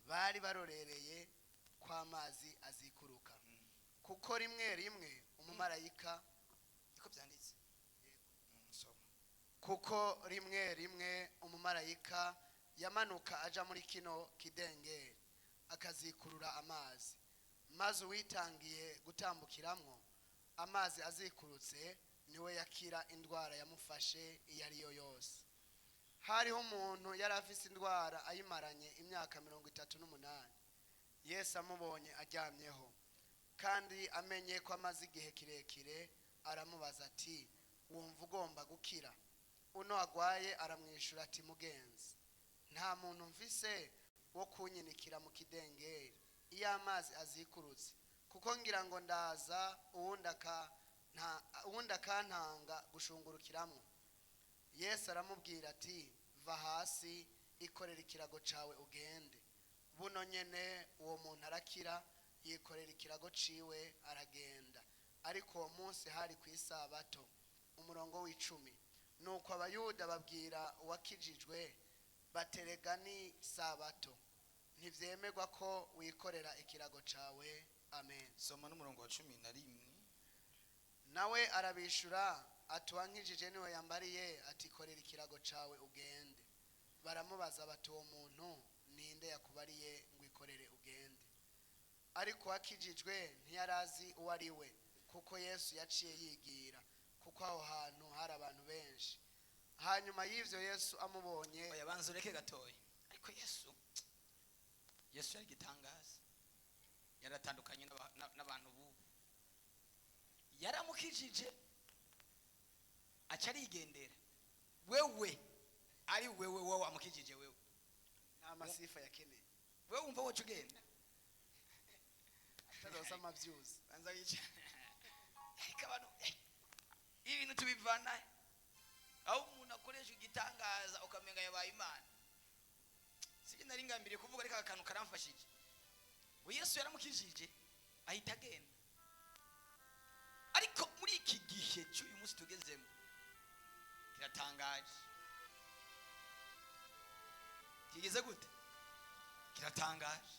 bari barorereye kw'amazi azikuruka kuko rimwe rimwe umumarayika niko byanditse kuko rimwe rimwe umumarayika yamanuka aja muri kino kidengeri akazikurura amazi maze uwitangiye gutambukiramwo amazi azikurutse niwe yakira indwara yamufashe iyo ariyo yose. Hariho umuntu yari afise indwara ayimaranye imyaka 38. Yesu amubonye aryamyeho kandi amenye ko amaze igihe kirekire aramubaza ati wumva ugomba gukira? Uno agwaye aramwishura ati mugenzi, nta muntu mfise wo kunyinikira mu kidengeri iyo amazi azikurutse kuko ngira ngo ndaza uwundi akantanga gushungurukiramwo. Yesu aramubwira ati va hasi ikorera ikirago cawe ugende. Buno nyene uwo muntu arakira yikorera ikirago ciwe aragenda. Ariko uwo munsi hari kw'isabato umurongo w'10 nuko abayuda babwira uwakijijwe baterega ni sabato ntivyemerwa ko wikorera ikirago cawe. Amen. Soma n'umurongo wa 11. Nawe arabishura ati wankijije niwe yambariye ati korera ikirago cawe ugende. Baramubaza bati uwo muntu ninde yakubariye ngo ikorere ugende? Ariko wakijijwe ntiyarazi uwo ari we kuko Yesu yaciye yigira kuko aho hantu hari abantu benshi. Hanyuma y'ivyo Yesu amubonye yabanze ureke gatoya. Ariko Yesu yari gitangaza, yaratandukanye n'abantu bubu. Yaramukijije aca arigendera. Wewe ari wewe amukijije wewe nta masifa yakeneye. Wewe umva wocu ugenda ataroza amavyuzi banza yica abantu ibintu tubivana aho umuntu akoresha igitangaza ukamenga yabaye Imana. Sije nari ngambiriye kuvuga ariko akantu karamfashije. Yesu yaramukijije ahita agenda. Ariko muri iki gihe cy'uyu munsi tugezemo kiratangaje. Kigeze gute? Kiratangaje.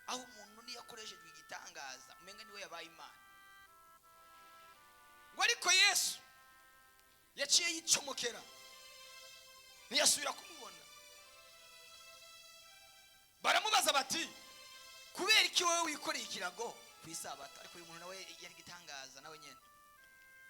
Aho umuntu ni yakoresheje igitangaza umenga niwe yabaye Imana. Ngo ariko Yesu yaciye yicomokera ntiyasubira kumubona. Baramubaza bati kubera iki wowe wikoreye ikirago kwisabato? Ariko uyu muntu nawe yari gitangaza nawe nyene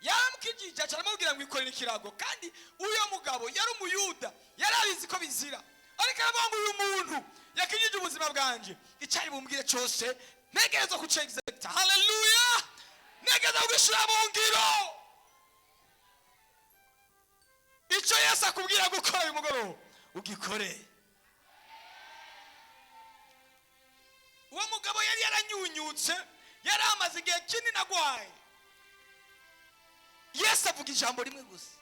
yaramukijije acaramubwira ngo ikorere ikirago. Kandi uyo mugabo yari umuyuda yarabizi ko bizira. Ariko aravuga uyu muntu yakijije ubuzima bwanje icari bumbwire cyose ntegerezwa kucexecta. Haleluya! Ntegerezwa gushira mu ngiro icyo Yesu akubwira gukora uyu mugoroba ugikore. Uwo mugabo yari yaranyunyutse, yari amaze igihe kinini agwaye. Yesu avuga ijambo rimwe gusa.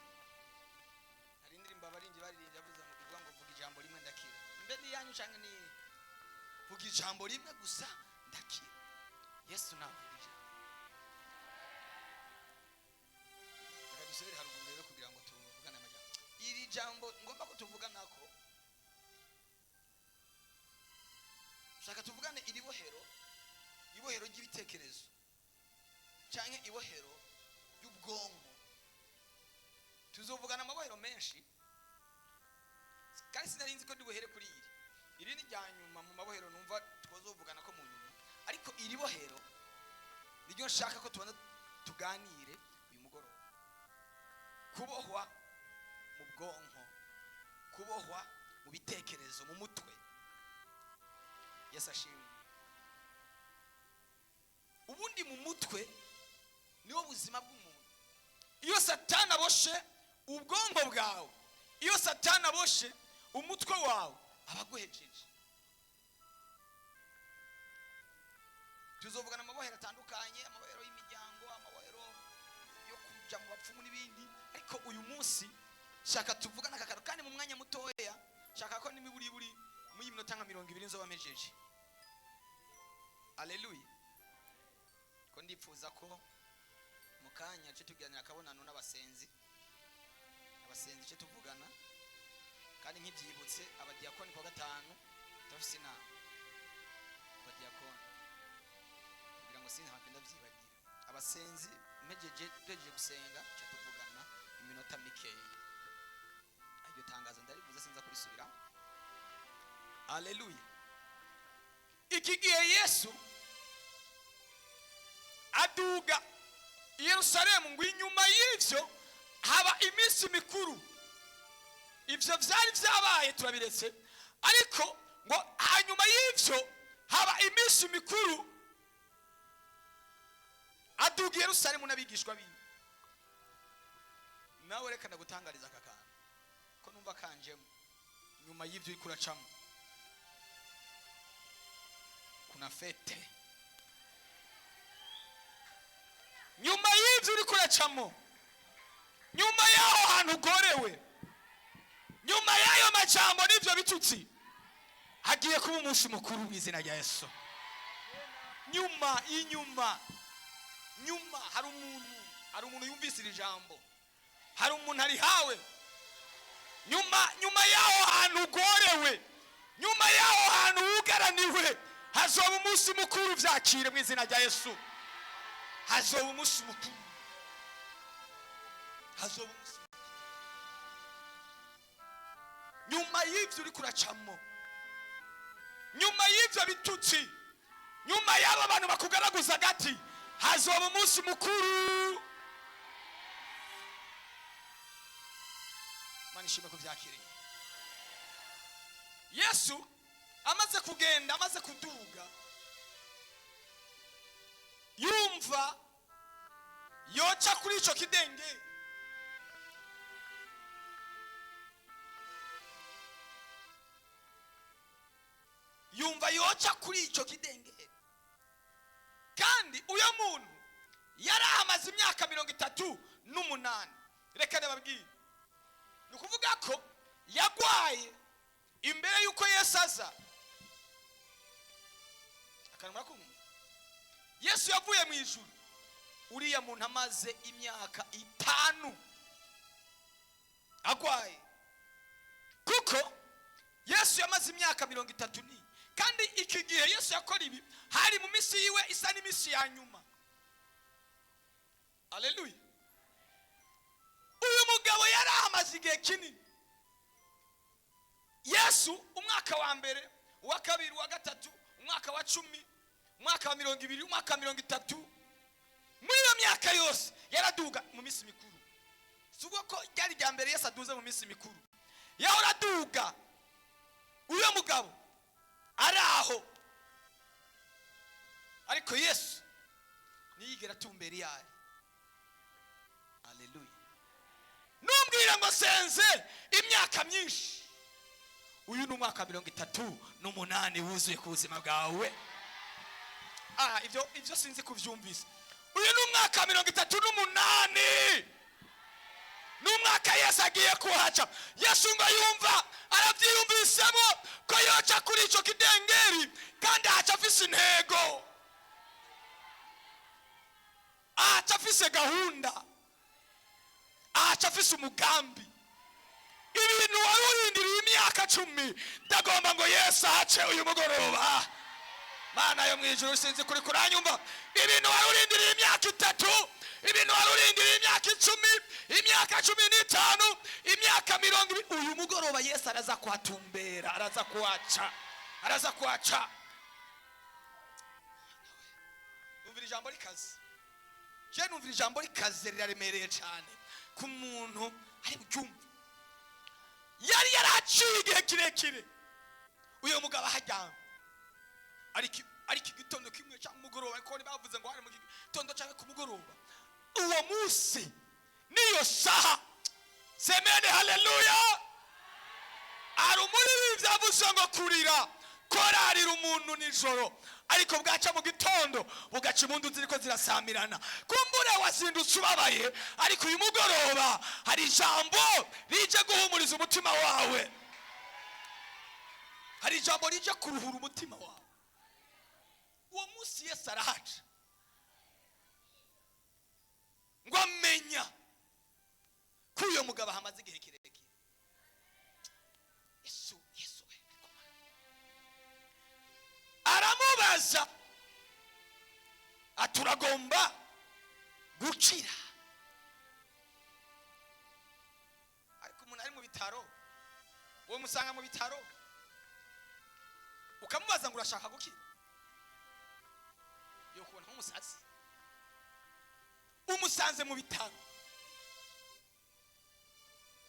Hari indirimbo abarinzi baririnze avuze ngo vuga ijambo rimwe ndakira. Mbe ni yanyu canke ni vuga ijambo rimwe gusa ndakira. Yesu navuga ijambo. Reka dusubire haruguru rero kugira ngo tuvugane amajambo. Iri jambo ngomba ko tuvugana ko shaka tuvugane iri ibohero ry'ibitekerezo canke ibohero y'ubwonko. Tuzovugana amabohero menshi kandi sinarinzi ko ndibuhere kuri iri ni ryanyuma mu mabohero numva twazovugana ko mu nyuma. Ariko iri bohero niryo nshaka ko tubona tuganire uyu mugoroba. Kubohwa mu bwonko, kubohwa mu bitekerezo, mu mutwe. Yesu ashimwe. Ubundi mu mutwe niwo buzima bw'umuntu. Iyo Satani aboshe ubwonko bwawe, iyo Satani aboshe umutwe wawe abaguhejeje. Tuzovugana amabohero atandukanye, amabohero y'imiryango, amabohero yo kuja mu bapfumu n'ibindi. Ariko uyu munsi shaka tuvugana akakaro kandi mu mwanya mutoya. Shaka ko nimiburi mu yiminota nka 20 nzoba mejeje. Haleluya. Ko ndipfuza ko mukanya cyo tuganira kabonano n'abasenzi kandi nk'ibyibutse abadiyakoni kwa gatanu turafise inama abadiyakoni kugira ngo sinhave ndavyibagira abasenzi mpejeje gusenga ca tuvugana iminota mikeya iryo tangazo ndarivuze sinza kurisubira. Haleluya. Iki gihe Yesu aduga i Yerusalemu ngo inyuma y'ivyo haba iminsi mikuru. Ivyo vyari vyabaye turabiretse, ariko ngo hanyuma y'ivyo haba iminsi mikuru. Aduga i Yerusalemu n'abigishwa biwe. Nawe reka ndagutangariza aka kantu ko numva kanjemo nyuma y'ivyo uriko uracamo kuna fete. Nyuma y'ivyo uriko uracamo, nyuma yaho hantu ugorewe, nyuma y'ayo majambo n'ivyo bitutsi, hagiye kuba umunsi mukuru mu izina rya Yesu. Nyuma hari umuntu yumvise iri jambo, hari umuntu ari hawe. Nyuma yaho hantu ugorewe, nyuma yaho hantu ugaraniwe, hazoba umunsi mukuru. Vyakire mu izina rya Yesu. Hazoba umunsi mukuru, hazoba umunsi mukuru. Nyuma y'ivyo uri kuracamo, nyuma y'ivyo bitutsi, nyuma y'aba bantu bakugaraguza gati, hazoba umunsi mukuru. Manishime kuvyakiriye. Yesu amaze kugenda, amaze kuduga, yumva yoca kuri ico kidenge. Yumva yoca kuri ico kidenge. Kandi uyo muntu yari amaze imyaka 38. Reka ndababwire, ni kuvuga ko yagwaye imbere yuko Yesu aza. Akanwa kumwe Yesu yavuye mu ijuru, uriya muntu amaze imyaka 5 agwaye. Kuko Yesu yamaze imyaka 30. Kandi iki gihe Yesu yakora ibi hari mu misi yiwe isa n'imisi ya nyuma. Haleluya. Uyu mugabo yari amaze igihe kinini. Yesu umwaka wa mbere, uwa kabiri, uwa gatatu, umwaka wa 10, umwaka wa 20, umwaka wa 30, muri iyo myaka yose yaraduga mu misi mikuru. Sugo ko ryari rya mbere Yesu aduze mu misi mikuru, yahora aduga. Uyu mugabo araho, ariko Yesu niyigera tumbera yari. Haleluya. Numbwira ngo senze imyaka myinshi, uyu ni umwaka 38 wuzuye ku buzima bwawe. Ivyo sinzi kuvyumvisa. Uyu ni umwaka 38. Numwaka Yesu agiye kuhaca. Yesu ngo yumva aravyiyumvisemo ko yoca kuri ico kidengeri, kandi aca afise intego, aca afise gahunda, aca afise umugambi. Ibintu wari urindiriye imyaka 10 ndagomba ngo Yesu ahace uyu mugoroba. Mana yo mwijuru sinzi kuri kuranyumva. Ibintu wari urindiriye imyaka 3, ibintu wari urindiriye imyaka 10, imyaka 15, imyaka 20, uyu mugoroba Yesu araza kuhatumbera, araza kuhaca. Numvira ijambo rikaze. Je numvira ijambo rikaze riraremereye cyane ku muntu ari bucyumva. Yari yaraciye igihe kirekire uyu mugabo ahajyana, ariko igitondo kimwe cya mugoroba, ariko bavuze ngo hari mu gitondo cyangwa ku mugoroba, uwo munsi niyo saha. Semene haleluya. Ari umuririmbyi avuze ngo kurira korarira umuntu nijoro, ariko bwaca mu gitondo bugaca impundu ziriko zirasamirana. Kumbure wazindutse ubabaye, ariko uyu mugoroba hari ijambo rije guhumuriza umutima wawe, hari ijambo rije kuruhura umutima wawe. Uwo munsi Yesu arahaca ngo amenya ko uyu mugabo hamaze igihe kirekire. gukira. Ariko umuntu ari mu bitaro, uwo musanga mu bitaro ukamubaza ngo urashaka gukira, yo kubona nk'umusazi. Umusanze mu bitaro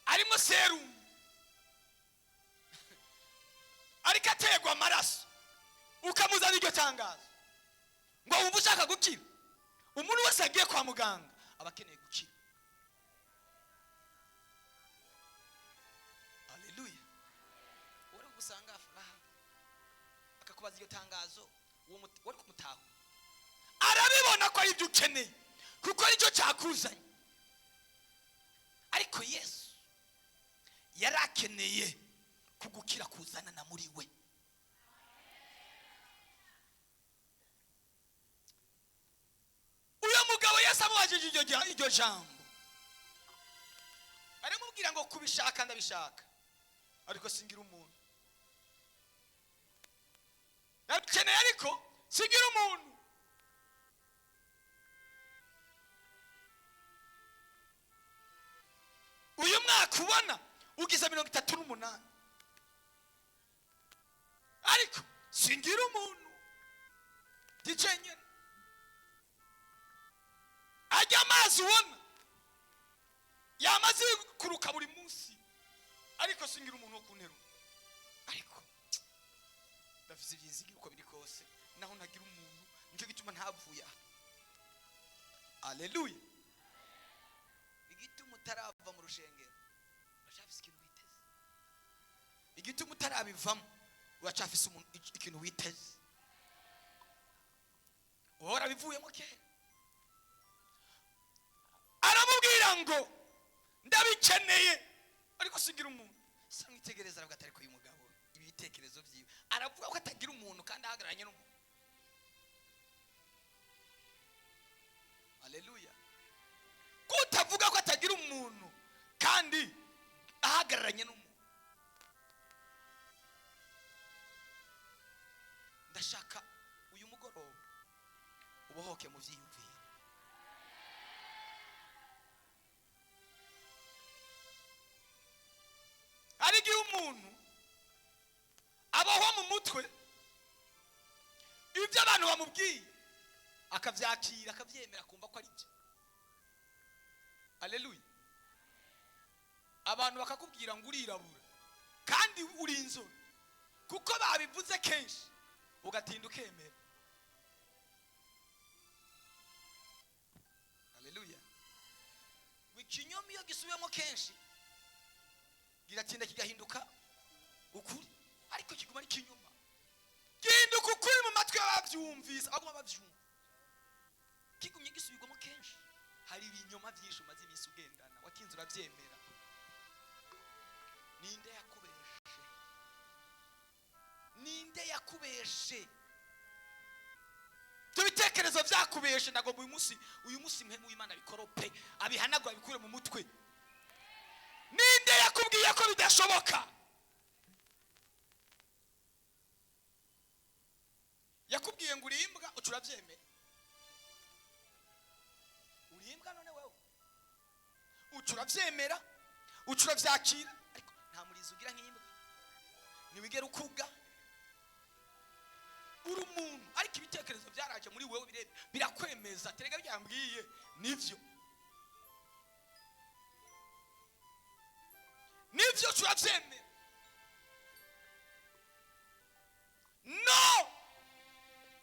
arimo serumu, ariko ategwa amaraso, ukamuzana iryo tangazo ngo wumva ushaka gukira. Umuntu wese agiye kwa muganga aba akeneye gukira. Haleluya. Wari gusanga furaha akakubaza iryo tangazo, uwo wari kumutaho arabibona ko ari ibyo ukeneye kuko nicyo cyakuzanye. Ariko Yesu yarakeneye kugukira kuzana na muri we. Uyo mugabo Yesu amubajije iryo jambo, aramubwira ngo kubishaka ndabishaka, ariko singira umuntu. Nakeneye ariko singira umuntu. Uyu mwaka ubona ugize 38, ariko singira umuntu. Dicenyene ajya amazi ubona yamaze kuruka buri munsi, ariko singira umuntu wo kunterura. Ariko ndafise ibyizigiro uko biri kose, naho nagira umuntu, nicyo gituma ntavuye. Haleluya. Igituma utarava mu rushengero uracafise ikintu witeze. Igituma utarabivamo uracafise ikintu witeze. Uhora bivuyemo kera. Aramubwira ngo ndabikeneye, ariko singira umuntu. Samwitegereza aravuga atari ko uyu mugabo ibitekerezo byiwe, aravuga ko atagira umuntu kandi ahagararanye n'umuntu. Haleluya. Kutavuga ko atagira umuntu kandi ahagararanye n'umuntu. Ndashaka uyu mugoroba ubohoke mu vyiyumviro. Arigiye umuntu abaho mu mutwe ibyo abantu bamubwiye akavyakira, akavyemera, kumva ko ari byo. Haleluya. Abantu bakakubwira ngo urirabura kandi uri inzobe, kuko babivuze kenshi ugatinda ukemera. Haleluya. Wikinyoma iyo gisubiyemo kenshi giratinda kigahinduka ukuri, ariko kiguma ari kinyoma. Gihinduka ukuri mu matwi y'abavyumvise, aguma bavyumva. Kigumye gisubirwamo kenshi, hari ibinyoma byinshi umaze iminsi ugendana, watinze urabyemera. Ninde yakubeshe? Ninde yakubeshe? Byo bitekerezo byakubeshe ndago uyu munsi mwe mu Imana bikorope, abihanagura bikure mu mutwe. Ninde yakubwiye ko bidashoboka? Yakubwiye ngo urimbwa ucurabyemera. Urimbwa none wewe ucurabyemera, ucurabyakira, ariko nta murizo ugira nk'imbwa. Niwigera ukuga uri umuntu, ariko ibitekerezo byaraje muri wewe birakwemeza. Terega byambwiye nivyo, nivyo turabyemera. No,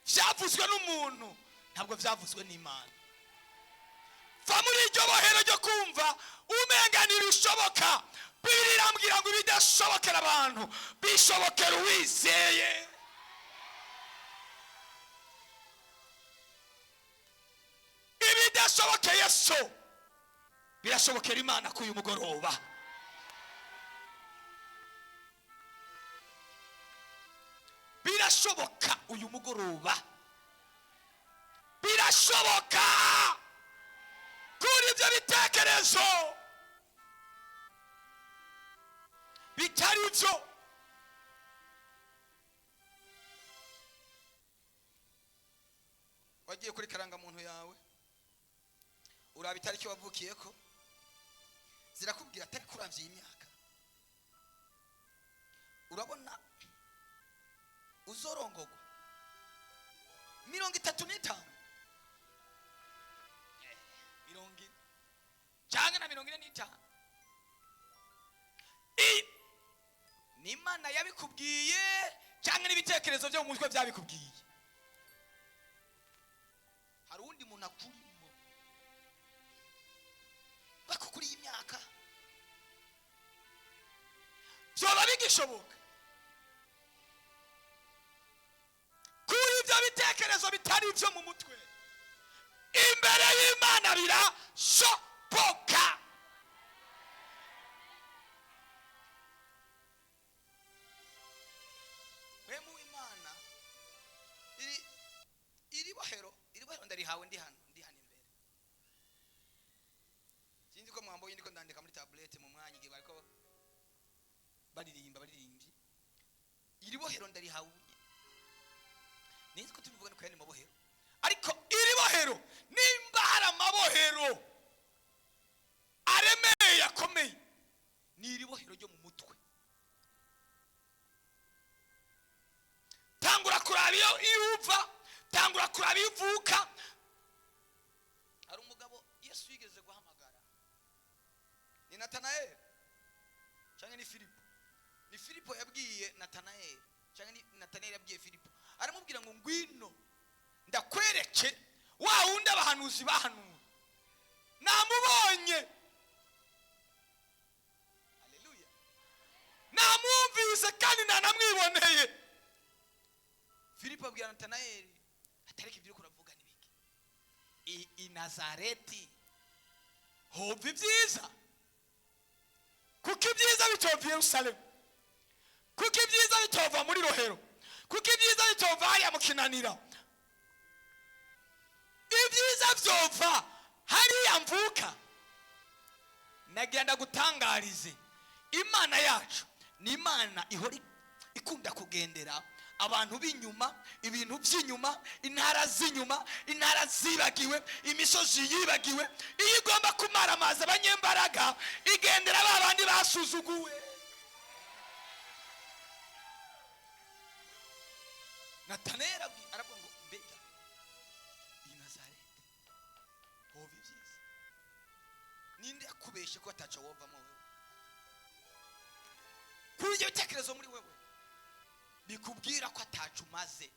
byavuzwe n'umuntu, ntabwo byavuzwe n'Imana. Va muri iryo bohero ryo kumva umenganira ishoboka. Bibiri irambwira ngo ibidashobokera abantu bishobokera uwizeye. Ibidashobokeye so birashobokera Imana k'uyu mugoroba. Birashoboka uyu mugoroba, birashoboka kuri ibyo bitekerezo bitari byo. Wagiye kuri karangamuntu yawe uraba itariki wavukiyeko zirakubwira atari kuravye imyaka. Urabona uzorongogwa 35 mirongi cyangwa na 45 ni Imana yabikubwiye cyangwa n'ibitekerezo byo mu mutwe byabikubwiye? Hari undi muntu akurimo bakukuriye imyaka byoba bigishoboka kuri ibyo bitekerezo bitari byo mu mutwe imbere y'Imana birashoboka. Wemu Imana iri bohero ndarihawe ndi hano imbere. Sinzi ko mwambo yindi ko ndandika muri tablet mu mwanya igihe bariko baririmbye. Iri bohero ndarihawe. Ninzi ko tubivuga ko yani mabohero. Ariko iri bohero nimba hari amabohero aremeye akomeye ni iri bohero ryo mu mutwe. Tangura kuraba iyo iuva, tangura kuraba ivuka. Hari umugabo Yesu yigeze guhamagara, ni Natanaeli cyangwa ni Filipo. Ni Filipo yabwiye Natanaeli cyangwa ni Natanaeli yabwiye Filipo, aramubwira ngo ngwino ndakwereke wa wundi abahanuzi bahanuye namubonye. Haleluya. Namumvise kandi nanamwiboneye. Filipo abwira Natanaeli atareke ibyo kuravuga nibiki i Nazareti hovi byiza, kuko ibyiza bitova Yerusalemu, kuko ibyiza bitova muri Rohero, kuko ibyiza bitova hariya mu Kinanira, ibyiza byova hariya mvuka. Nagenda gutangarize Imana yacu ni Imana ihora ikunda kugendera abantu b'inyuma, ibintu by'inyuma, intara z'inyuma, intara zibagiwe, imisozi yibagiwe. Iyo igomba kumara amazi abanyembaraga igendera babandi basuzuguwe. Natanaeli aravuga ngo mbega i Nazareti hovi byiza, ninde yakubeshe ko ataco wovamo wewe? Kuri ibyo bitekerezo muri wewe bikubwira ko atacu maze.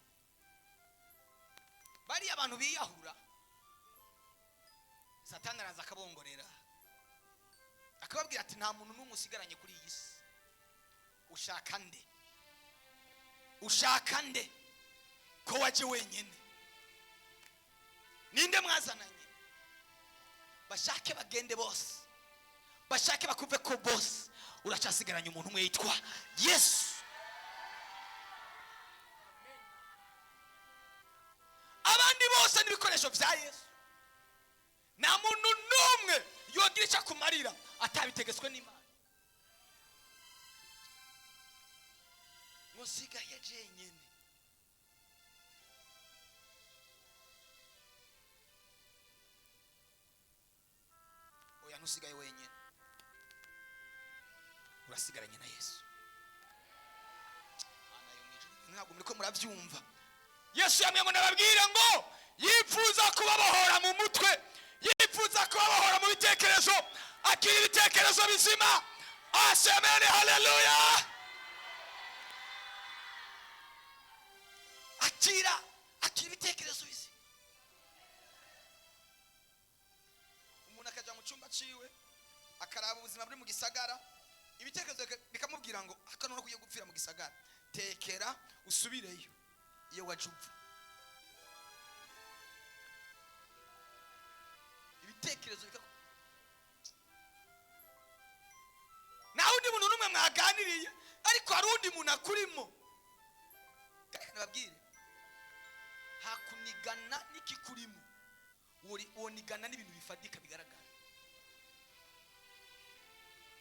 Bari abantu biyahura, Satani araza akabongorera akababwira ati nta muntu n'umwe usigaranye kuri iyi si. Ushaka nde ko waje wenyene? Ninde mwazananye? Bashake bagende bose, bashake bakuve ko bose, uracasigaranye umuntu umwe yitwa Yesu. Abandi bose n'ibikoresho bya Yesu. Nta muntu n'umwe yogira icyo kumarira atabitegetswe n'Imana. Musigaye jenyene. Oya ntusigaye wenyene, urasigaranye na Yesu. Mana yo mwijuru, ntabwo muriko murabyumva. Yesu yamwe nababwira ngo yifuza kubabohora mu mutwe, yifuza kubabohora mu bitekerezo, akiri ibitekerezo bizima. Asemene, haleluya. Akira ibitekerezo bizima. Umuntu akaja mu cyumba ciwe akaraba ubuzima buri mu gisagara, ibitekerezo bikamubwira ngo akanona kugiye gupfira mu gisagara, tekera usubireyo iyo wajupfa. Ibitekerezo naho undi muntu n'umwe mwaganiriye, ariko hari undi muntu akurimo. Kandi nababwire hakunigana n'ikikurimo, wonigana n'ibintu bifadika bigaragara.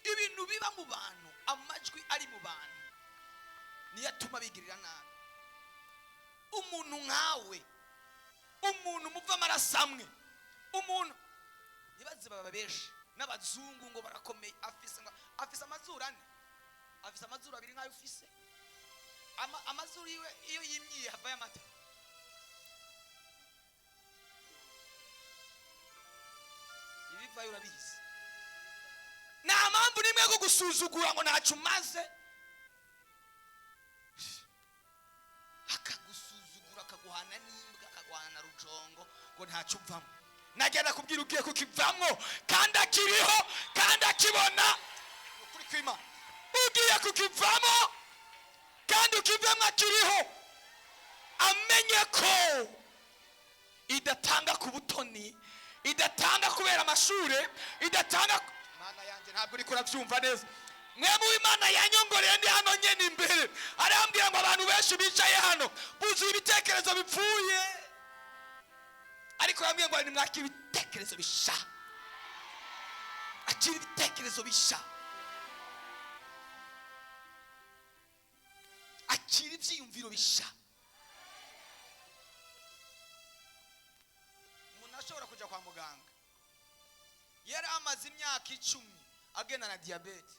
Ibintu biba mu bantu, amajwi ari mu bantu niyo atuma bigirira nabi. Umuntu nkawe, umuntu muva amaraso amwe, umuntu ntibaze baba benshi n'abazungu ngo barakomeye afise amazuru ane afise amazuru abiri nk'ayo ufise amazuru yiwe iyo yimyiye havayo amata ibivayo urabizi nta mpamvu nimwe yo gusuzugura ngo ntacyo umaze akagusuzugura akaguhana n'imbwa akaguhana na rujongo ngo ntacyo uvamo nagenda kubwira ugiye kukivamo kandi akiriho kandi akibona ukuri kw'Imana ugiye kukivamo kandi ukivamo akiriho amenye ko idatanga ku butoni idatanga kubera amashure idatanga Mana yanjye ntabwo uri kurabyumva neza mwemu w'Imana yanyongoreye ndi hano nyene imbere arambwira ngo abantu benshi bicaye hano buzuye ibitekerezo bipfuye ariko yambwiye ngo ni mwakira ibitekerezo bisha akira ibitekerezo bisha akira ibyiyumviro bisha umuntu ashobora kujya kwa muganga yari amaze imyaka 10 agenda na diabete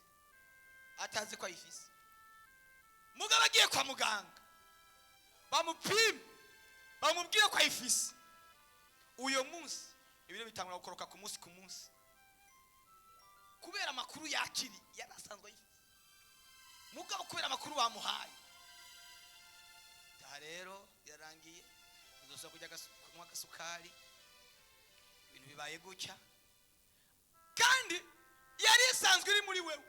atazi ko ayifise mugabo agiye kwa muganga bamupima bamubwira ko ayifise uyo munsi ibiro bitangura gukoroka ku munsi kubera amakuru yakiri yarasanzwe ayifise mugabo kubera amakuru bamuhaye rero yarangiye uzosa kujya kunywa agasukari ibintu bibaye gutya kandi yari isanzwe iri muri wewe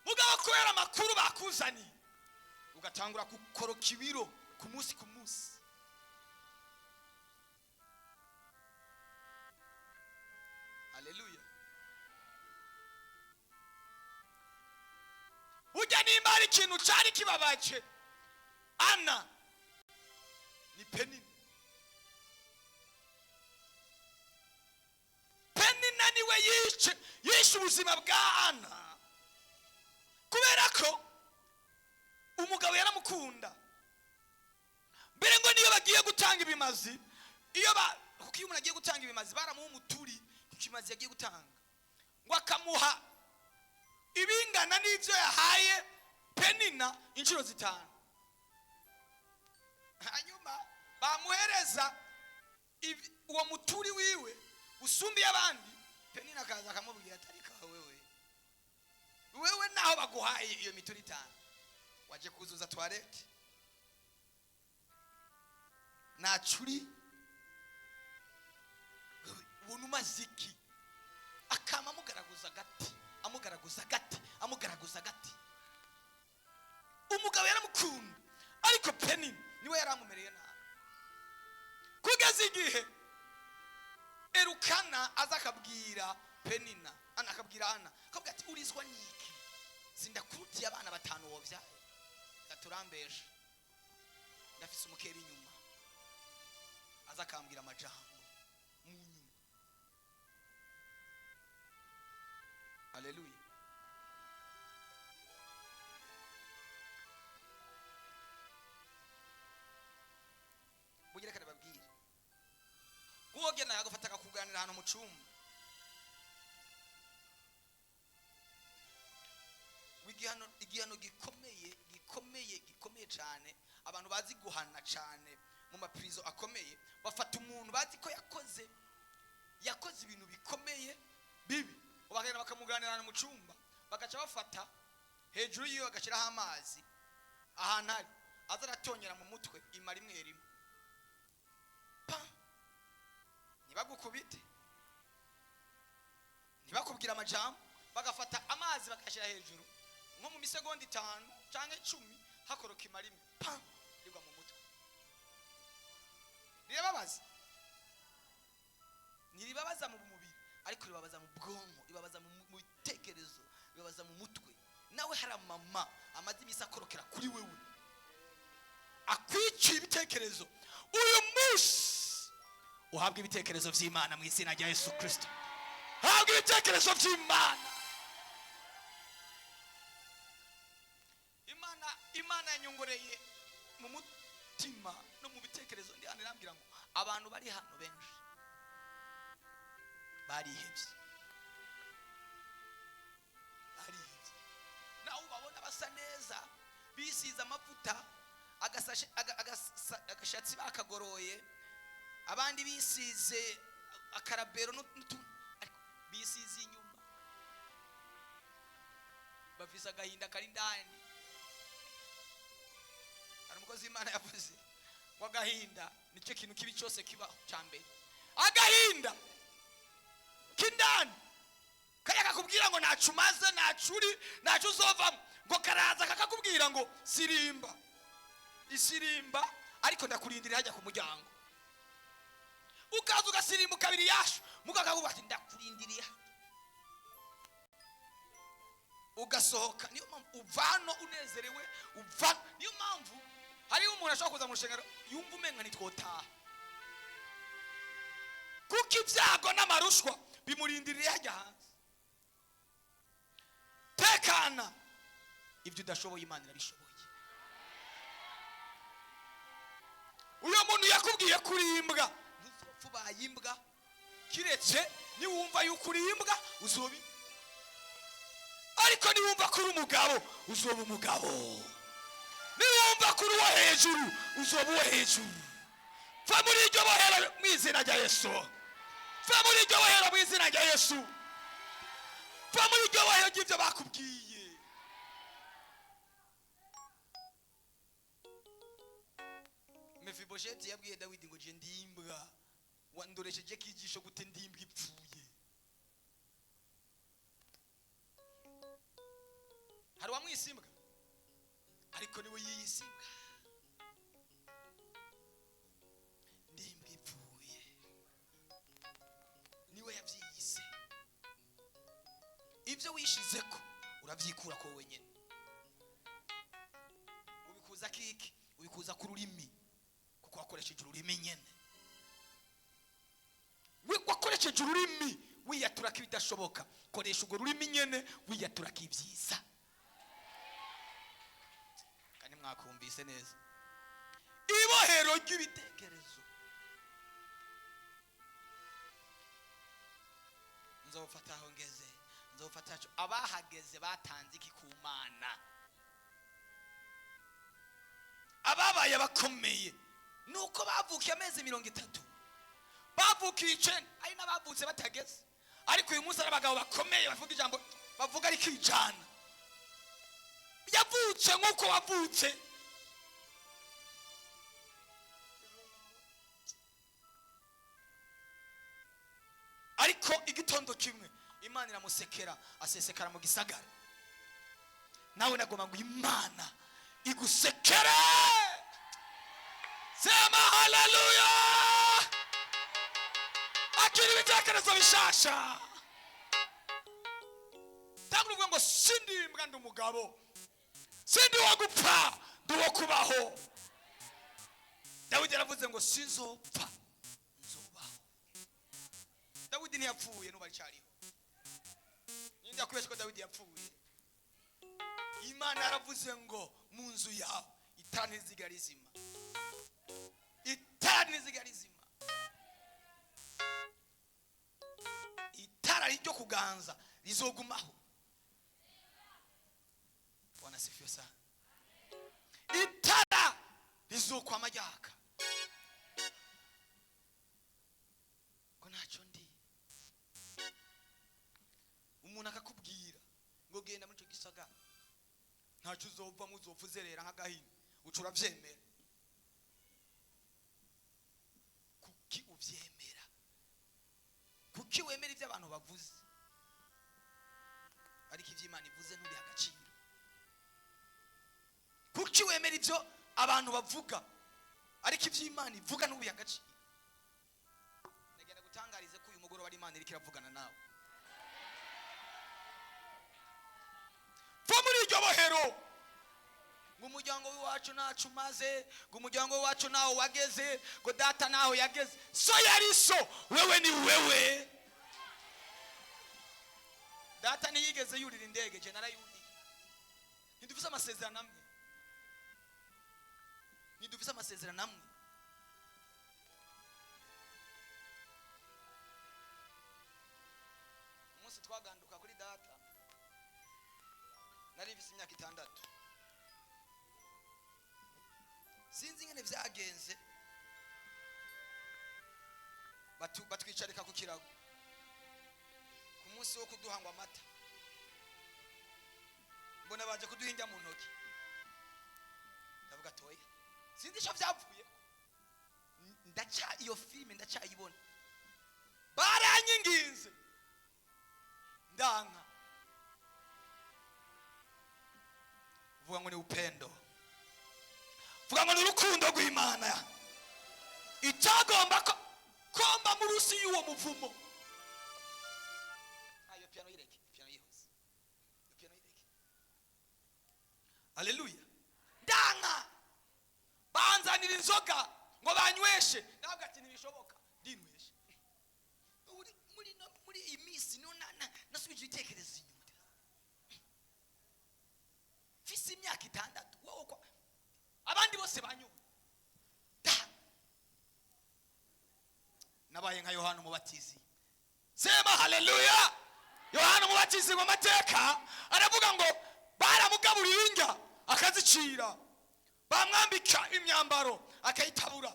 mugabo kubera amakuru bakuzaniye ugatangura gukoroka ibiro ku munsi haleluya ujya nimba ari ikintu cyari kibabaje Ana ni Penina niwe yishe ubuzima bwa Ana kubera ko umugabo yaramukunda mbere ngo niyo bagiye gutanga ibimazi kuko iyo umuntu agiye gutanga ibimazi baramuha umuturi ikimazi yagiye gutanga ngo akamuha ibingana n'ibyo yahaye Penina inshuro 5 hanyuma bamuhereza uwo muturi wiwe usumbiye abandi Penina akaza akamubwira atari ka wewe naho baguhaye iyo mituri 5 waje kuzuza toilette nacuri ubuntu maziki akama amugaraguza gati umugabo yaramukunda ariko Penina niwe yaramumereye nabi kugeza igihe Erukana aza akabwira Penina akabwira Ana akabwira ati urizwa niki sindakutiye abana 5 wovyaye gaturambesha ndafise umukeri inyuma aza akambwira amajambo mu nyuma haleluya bugira kandi babwire kuogena yagafata akakuganira hano mu cyumba igihano gikomeye cyane abantu bazi guhana cyane mu maprizo akomeye bafata umuntu bazi ko yakoze ibintu bikomeye bibi ubagenda bakamuganira hano mu cyumba bagaca bafata hejuru yiwe bagashiraho amazi ahantu ari azaratonyera mu mutwe imara imwe ntibagukubite ntibakubwira amajambo bagafata amazi bakashira hejuru nko mu misegonda 5 cyangwa 10 hakoroka imara imwe rigwa mu mutwe niribabaza mu mubiri ariko ribabaza mu bwonko ribabaza mu bitekerezo ribabaza mu mutwe nawe haramama amazi imisa akorokera kuri wewe akwiciye ibitekerezo uyu munsi uhabwa ibitekerezo by'Imana mu izina rya Yesu Kristo habwa ibitekerezo by'Imana Imana yanyongoreye mu mutima no mu bitekerezo ndi hano irambwira ngo abantu bari hano benshi barihebye nawe ubabona basa neza bisize amavuta agashatsi bakagoroye, abandi bisize akarabero bisize inyuma, bafise agahinda kari ndani. Hari umukozi w'Imana yavuze ngo agahinda nicyo kintu kibi cyose kibaho cyambere. Agahinda kindani kaya kakubwira ngo nacumaze nacuri nacu uzovamo, ngo karaza kakakubwira ngo sirimba isirimba, ariko ndakurindira hajya ku muryango. Ukaza ugasirimba kabiri yasho mugakaguba ati ndakurindiriye, ugasohoka. Niyo mpamvu uvano unezerewe uva. Niyo mpamvu hari umuntu ashaka kuza mu rushengero yumva umenga nitwotaha, kuko ibyago n'amarushwa bimurindiriye hajya hanze. Tekana, ibyo udashoboye Imana irabishoboye. Uyo muntu yakubwiye kuri imbwa, ntuzopfa ubaye imbwa, kiretse niwumva yuko uri imbwa uzoba, ariko niwumva kuri umugabo uzoba umugabo, niwumva kuri uwo hejuru uzoba uwo hejuru. Fa muri iryo bohera mu izina rya Yesu, fa muri iryo bohera mu izina rya Yesu, fa muri iryo bohera ry'ibyo bakubwiye. Mefibosheti yabwiye Dawidi ngo je ndimbwa, wandoresheje kijisho gute ndimbwa ipfuye. Hari wamwisimbwa ariko niwe yiyisimbwa. Ndimbwa ipfuye niwe yabyiyise. Ibyo wishizeko urabyikura ko wenyine. Ubikuza kiki, ubikuza ku rurimi, kuko wakoresheje ururimi nyene. Wakoresheje ururimi wiyatura kibidashoboka, koresha urwo rurimi nyene wiyatura kibyiza. Kandi mwakumvise neza ibohero ry'ibitekerezo. Nzofata aho ngeze, nzofata cyo abahageze batanze iki ku Mana, ababaye bakomeye nuko bavukiye amezi 30, bavukiye 9, ari nabavutse batageze. Ariko uyu munsi abagabo bakomeye bavuga ijambo, bavuga ari kijana, yavutse nkuko wavutse. Ariko igitondo kimwe Imana iramusekera, asesekara mu gisagara. Nawe nagomba ngo Imana igusekere. Sema haleluya. Akiri ibitekerezo bishasha. Tanguvuga ngo sindi imbwa ndi umugabo, sindi wo gupfa ndi wo kubaho. Dawidi yaravuze ngo sinzopfa nzobaho. Dawidi ntiyapfuye n'ubu aricyariho. Ninde yakubesha ko Dawidi yapfuye? Imana yaravuze ngo mu nzu yawe itara ntizigarizima, itara ntizigarizima, itara ryo kuganza rizogumaho. Bwana sifiwe sana. Itara rizokwama ryaka. Ko ntacyo ndi. Umuntu akakubwira ngo genda muri cyo gisagara, ntacyo uzova muzopfa uzerera nk'agahini, ucura byemera. Kuki ubyemera? Kuki wemera ibyo abantu bavuze, ariko ibyo Imana ivuze ntubiha agaciro? Kuki wemera ibyo abantu bavuga, ariko ibyo Imana ivuga ntubiha agaciro? Ndagenda gutangarize ko uyu mugoroba ari Imana iri kiravugana nawe. Muri iryo bohero ngo umuryango w'iwacu nacu maze, ngo umuryango w'iwacu naho wageze, ngo data naho yageze. So yari so, wewe ni wewe. Data ntiyigeze yurira indege, je narayuriye. Ntidufise amasezerano namwe, ntidufise amasezerano namwe. munsi twaganduka kuri data nari mfise imyaka 6 sinzi ingene vyagenze batwicarika ku kirago ku munsi wo kuduhangwa amata mbona baje kuduhinja mu ntoki ndavuga toya sinzi ico vyavuye iyo filime ndacayibona baranyinginze ndanka vuga ngo ni upendo vuga ngo ni urukundo rw'Imana itagomba komba mu rusi y'uwo muvumo ayo piano yireke piano yihuse piano yireke haleluya ndanka banzanira inzoga ngo banyweshe ntabwo ati ntibishoboka ndinyweshe muri iyi minsi nasubije ibitekerezo inyuma mfise imyaka 6 wowe kwa abandi bose banyuwe nabaye nka Yohana Umubatizi sema haleluya Yohana Umubatizi mu mateka aravuga ngo baramugaburira indya akazicira bamwambika imyambaro akayitabura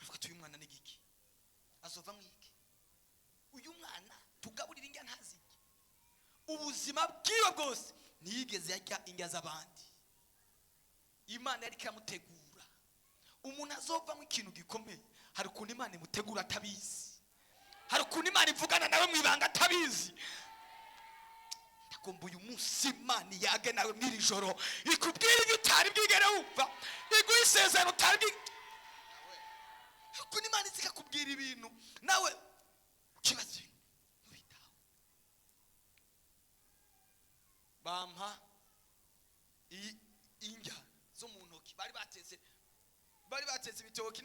avuga uyu mwana n'igiki azova mwiki uyu mwana tugaburira indya ntaziki ubuzima bwiwe bwose ntiyigeze yarya indya z'abandi Imana yari kamutegura umuntu azova mu ikintu gikomeye hari ukuntu Imana imutegura atabizi hari ukuntu Imana ivugana nawe mwibanga atabizi ndagomba uyu munsi Imana yage nawe mwiri joro ikubwira igitari bwigere wumva iguha isezerano utari ukuntu Imana izikakubwira ibintu nawe ukibaza ntubitaho bampa indya zo mu ntoki bari batetse ibitoki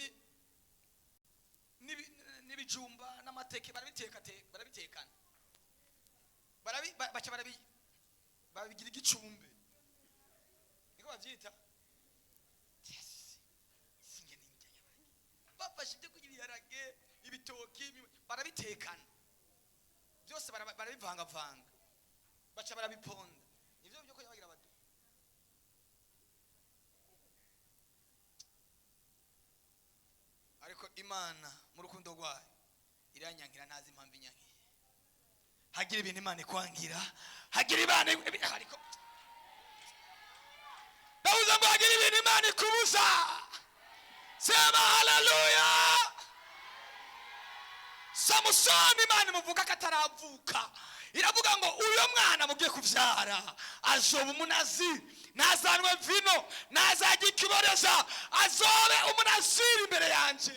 n'ibijumba n'amateke barabitekana babigira igicumbe niko bavyita singe n'indya y'abandi bafashe ibyo kugira iharage ibitoki barabitekana byose barabivangavanga baca barabiponda nivyo byo ko yabagira abadu ariko Imana mu rukundo rwayo iranyankira ntazi impamvu inyankiye hagira ibintu Imana ikwangira hagira Imana ariko Dawuda ngo hagira ibintu Imana ikubuza sema haleluya Samusoni Imana imuvuga kataravuka iravuga ngo uyo mwana mugiye kuvyara azoba umunazi nazanwe vino nazajya ikiboreza azobe umunaziri imbere yanje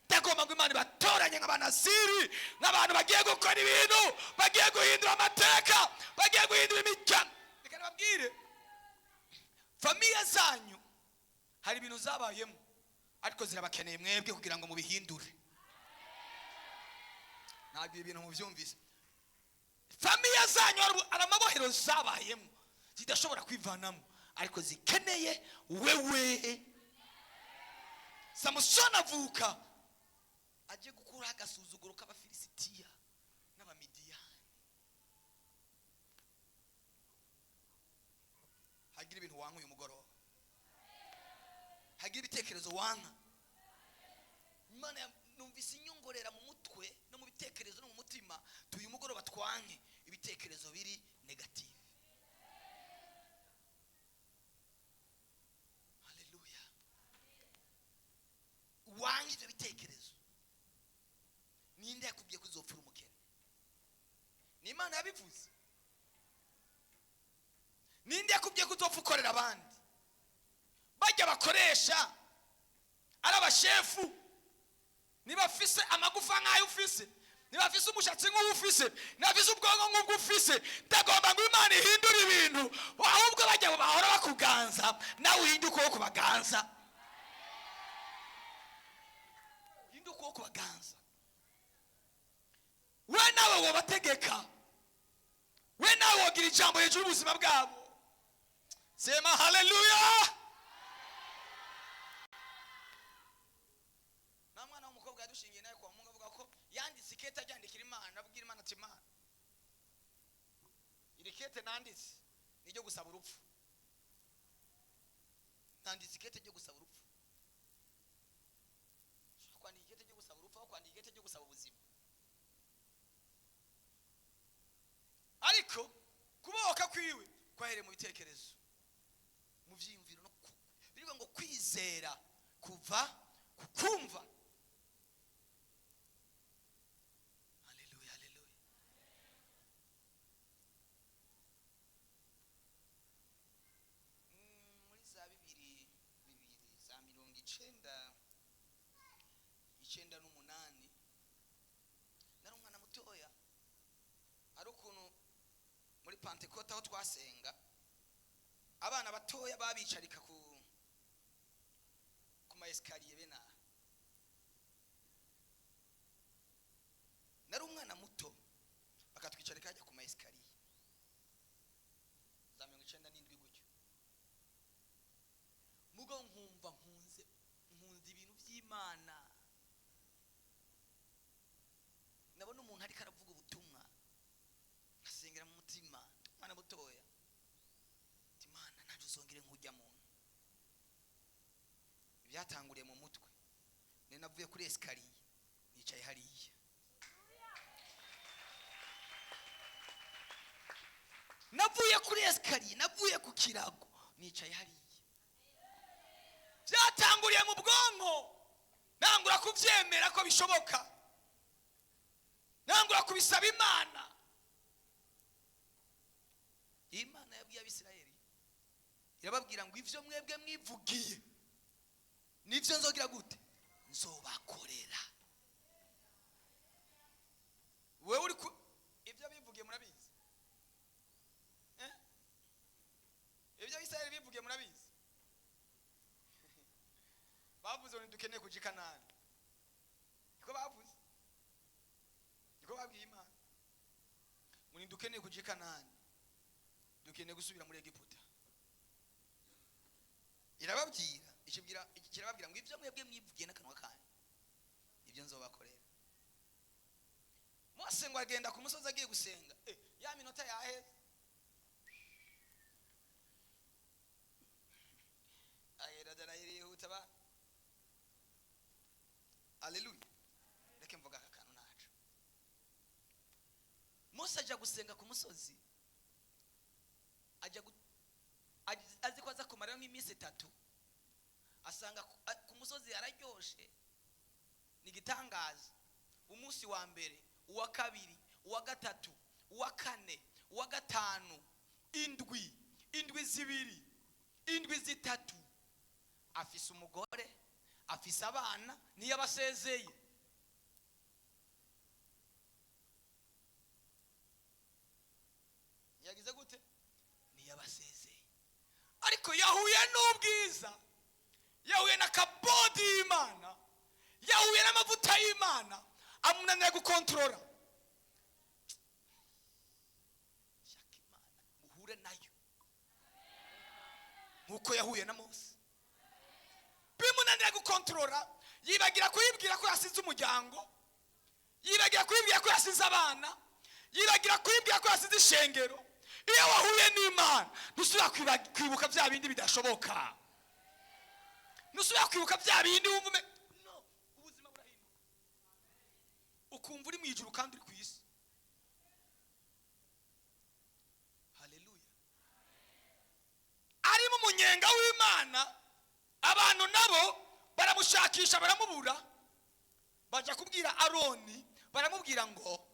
ndagomba ngo Imana batoranye nk'abanaziri nk'abantu bagiye gukora ibintu bagiye guhindura amateka bagiye guhindura imiryango reka nababwire famiye zanyu hari ibintu zabayemo ariko zirabakeneye mwebwe kugira ngo mubihindure ntabwo ibintu muvyumvise famiye zanyu aramabohero zabayemo zidashobora kwivanamo ariko zikeneye wewe Samusoni avuka aje gukura agasuzuguro k'abafilisitiya n'abamidiyani hagira ibintu wanka uyu mugoroba hagira ibitekerezo wanka Imana numvise inyongorera mu mutwe no mu bitekerezo no mu mutima tuyu mugoroba twanke ibitekerezo biri negative haleluya wanke ibyo bitekerezo ninde yakubwiye kuzopfura umukene ni Imana yabivuze ninde yakubwiye kuzopfa ukorera abandi bajya bakoresha ari abashefu nibafise amagufa nk'ayo ufise nibafise umushatsi nk'uwo ufise nibafise ubwonko nk'ubwo ufise ndagomba ngo Imana ihindure ibintu ahubwo bajya bahora bakuganza nawe uhinduke uwo kubaganza uhinduke uwo kubaganza we nawe wobategeka we nawe wogira ijambo hejuru y'ubuzima bwabo sema haleluya yadushingiye naye kwa Mungu avuga ko yanditse ikete ajyandikira Imana abwira Imana ati Imana iri kete nanditse niryo gusaba urupfu, nanditse ikete ryo gusaba urupfu. Kwandika ikete ryo gusaba urupfu aho kwandika ikete ryo gusaba ubuzima. Ariko kubohoka kwiwe kwahere mu bitekerezo, mu vyiyumviro no birivuga ngo kwizera kuva kukumva. Haleluya, haleluya. Muri za bibiri za 1998 nari umwana mutoya, ari ukuntu muri Pentecote aho twasenga abana batoya babicarika ku ma escalier bena. Nari umwana muto bakatwicarika hajya ku ma escalier za 1997 gutyo. Mugo nkumva nkunze ibintu by'Imana. Nabona umuntu ariko aravuga ubutumwa asengera mu mutima, mwana mutoya ati Imana ntaje uzongere nkujya muntu. Byatanguriye mu mutwe, ne navuye kuri escalier nicaye hariya. Navuye kuri escalier, navuye ku kirago nicaye hariya. Byatanguriye mu bwonko, nangura kuvyemera ko bishoboka, nangura kubisaba Imana. Imana yabwiye Abisirayeli irababwira ngo ivyo mwebwe mwivugiye nivyo nzogira gute, nzobakorera. Wewe uri ivyo bivugiye murabizi, ivyo Abisirayeli bivugiye murabizi. Bavuze ngo dukeneye kuja i Kanani, niko bavuze, niko babwiye Imana ngo dukeneye kuja i Kanani, dukeneye gusubira muri Egiputa. Irababwira kirababwira ngo ivyo mwebwe mwivugiye n'akanwa kanyu ivyo nzobakorera. Mose ngo agenda ku musozi agiye gusenga, ya minota yaheze ayera darayihuta ba. Haleluya. Reke mvuga akanu nacu. Mose aja gusenga ku musozi, azi ko aza kumara nk'iminsi 3, asanga ku musozi araryoshe, ni gitangaza. Umunsi wa mbere, uwa kabiri, uwa gatatu, uwa kane, uwa gatanu, indwi zibiri, indwi zitatu, afise umugore, afise abana, niyo abasezeye. Yagize gute? Niyo abasezeye. Ariko yahuye n'ubwiza, yahuye na kabodi y'Imana, yahuye n'amavuta y'Imana amunaniye gukontorora. Shaka Imana muhure nayo nkuko yahuye na Mose. Bimunaniye gukontorora, yibagira kuyibwira ko yasize umuryango, yibagira kuyibwira ko yasize abana, yibagira kuyibwira ko yasize ishengero. Iyo wahuye n'Imana ntusubira kwibuka bya bindi bidashoboka, ntusubira kwibuka bya bindi wumva no, ubuzima burahinduka, ukumva uri mu ijuru kandi uri ku isi. Haleluya. Ari mu munyenga w'Imana, abantu nabo baramushakisha baramubura, baja kubwira Aroni, baramubwira ngo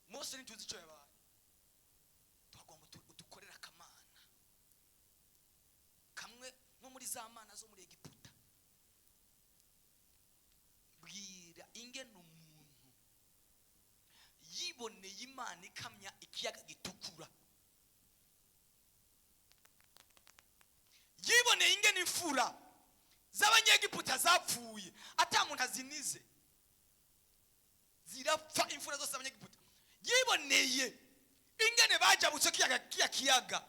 Mose nituzi icyo yabaye, twagomba udukorera akamana kamwe nko muri za mana zo muri Egiputa. Bwira ingene umuntu yiboneye Imana ikamya ikiyaga gitukura, yiboneye ingene imfura z'Abanyegiputa zapfuye ata muntu azinize, zirapfa imfura zose z'Abanyegiputa. Yiboneye ingene bajabutse kiyaga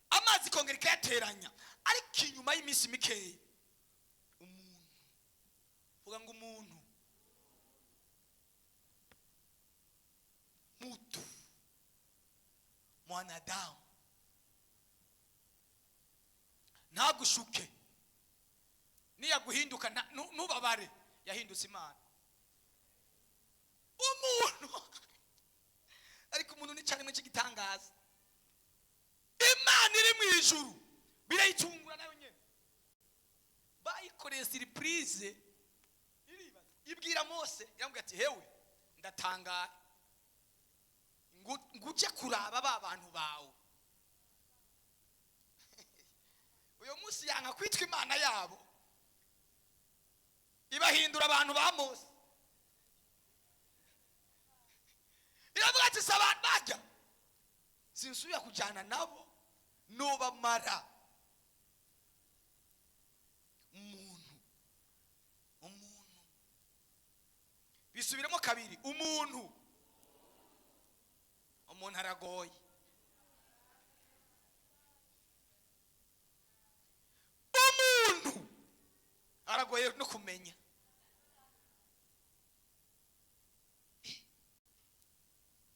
amazi kongera ikayateranya. Ariko inyuma y'iminsi mikeya umuntu, vuga ngo umuntu, mtu mwanadamu ntagushuke, niyaguhinduka ntubabare, yahindutse Imana. Umuntu ariko umuntu ni cyane mu cy'igitangaza, Imana iri mu ijuru birayitungura nayo nyene, bayikoreye surprise. Ibwira Mose yambwiye ati hewe ndatangara nguje kuraba ba bantu bawe. Uyo munsi yanga kwitwa Imana yabo, ibahindura abantu ba Mose. Iravuga ati sabantu bajya sinsubiye kujyana nabo, nobamara. Umuntu bisubiremo kabiri, umuntu aragoye. Umuntu aragoye no kumenya.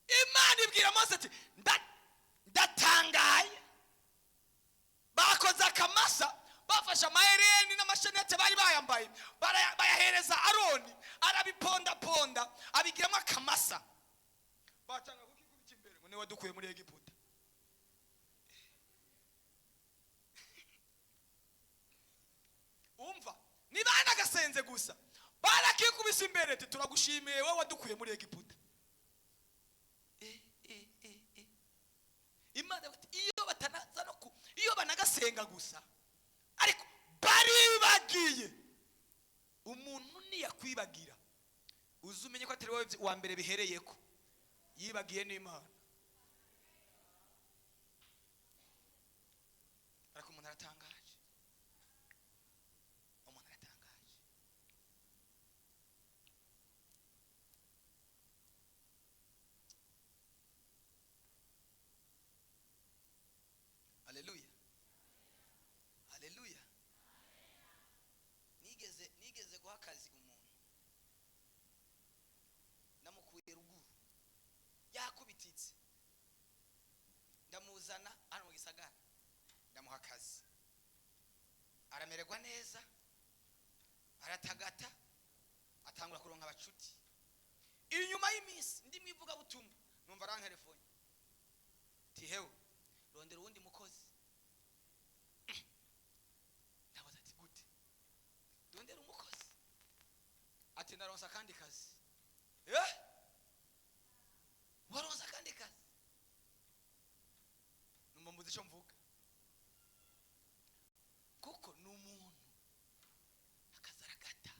Imana ibwira Mose ati ndatangaye, bakoze akamasa, bafashe amahereni n'amashenete bari bayambaye, bayahereza Aroni, arabipondaponda abigiramo akamasa, batanga kukikubita imbere ngo niwe wadukuye muri Egiputa. Umva, nibana gasenze gusa barakikubisa imbere ati turagushimiye wowe wadukuye muri Egiputa. Imana iyo batanaza no iyo banagasenga gusa, ariko baribagiye. Umuntu niyakwibagira uzumenye ko atari wowe wa mbere bihereye ko yibagiye n'Imana. Ariko umuntu aratangaje, umuntu aratangaje. Haleluya, haleluya. Nigeze guha akazi umuntu, namukuye ruguru yakubititse, ndamuzana hano mu gisagara, ndamuha akazi, aramererwa neza, aratagata, atangura kuronka abacuti. Inyuma y'iminsi ndi mwivuga butumwa, numva arantelefone ati hewe rondera uwundi mukozi. Ndabaza ati gute rondera umukozi? Ati naronsa kandi kazi. Waronsa kandi kazi? Numva mbuze icyo mvuga, kuko ni umuntu akazaragata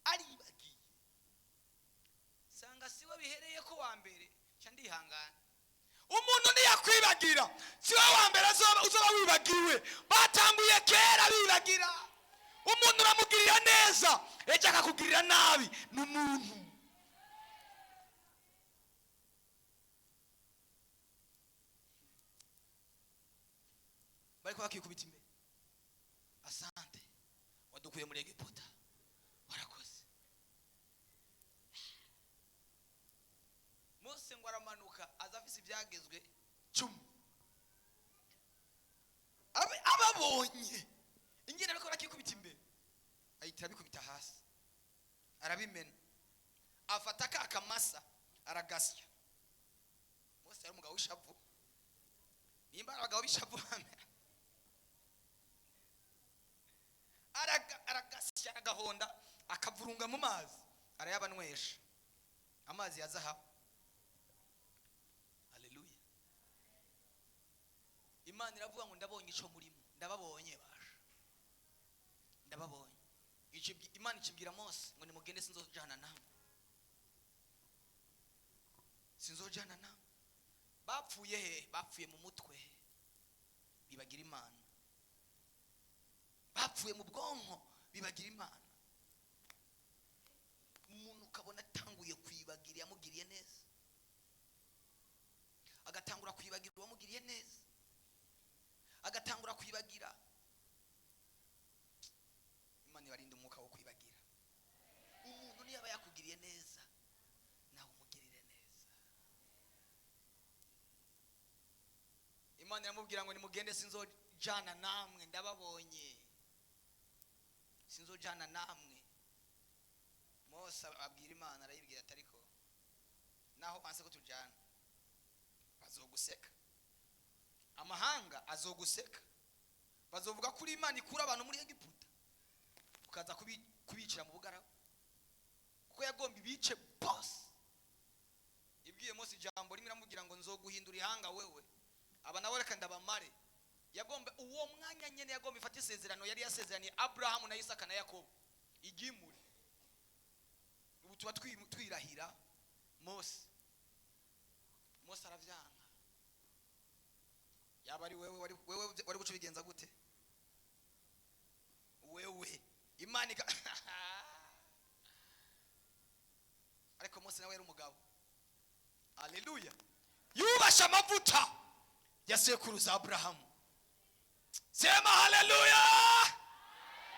aribagiye. Sanga siwe bihereye ko wa mbere cya ndihangana. Umuntu niyakwibagira siwe wa mbere uzoba wibagiwe, batanguye kera bibagira. Umuntu uramugirira neza ejo akakugirira nabi, ni umuntu. Bariko bakikubita imbere, asante wadukuye muri Egiputa, warakoze. Mose ngo aramanuka aza afise ibyagezwe 10, ababonye ingene ariko bakikubita imbere, ahita bikubita hasi, arabimena, afata kakamasa aragasya. Mose yari umugabo w'ishavu, nimba abagabo b'ishavu bamera, aragasya agahonda, akavurunga mu mazi, arayabanywesha amazi ya zahabu. Haleluya. Imana iravuga ngo ndabonye ico murimo, ndababonye basha, ndababonye. Imana ikibwira Mose ngo nimugende, sinzojana namwe, sinzojana namwe. Bapfuye he? Bapfuye mu mutwe, bibagira Imana. Bapfuye mu bwonko, bibagira Imana. Umuntu ukabona atanguye kwibagira yamugiriye neza, agatangura kwibagira uwamugiriye neza, agatangura kwibagira. Imana ibarinde umwuka wo kwibagira. Umuntu niba yakugiriye neza imana iramubwira ngo nimugende sinzojana namwe ndababonye sinzojana namwe. Mose abwira imana arayibwira ati ariko naho banse ko tujana bazoguseka, amahanga azoguseka, bazovuga kuri imana ikura abantu muri Egiputa ukaza kubicira mu bugaragu, kuko yagomba ibice bose. Ibwiye Mose ijambo rimwe iramubwira ngo nzoguhindura ihanga wewe, aba nabo reka ndabamare. Yagomba uwo mwanya nyene yagomba ifata isezerano yari yasezeraniye Abrahamu na Isaka na Yakobo igimuri. Ubu tuba twirahira Mose aravyanga. Yaba ari wewe wari gucubigenza gute? Wewe imana ariko Mose nawe yari umugabo. Haleluya. Yubasha amavuta ya sekuruza Abrahamu. Sema haleluya.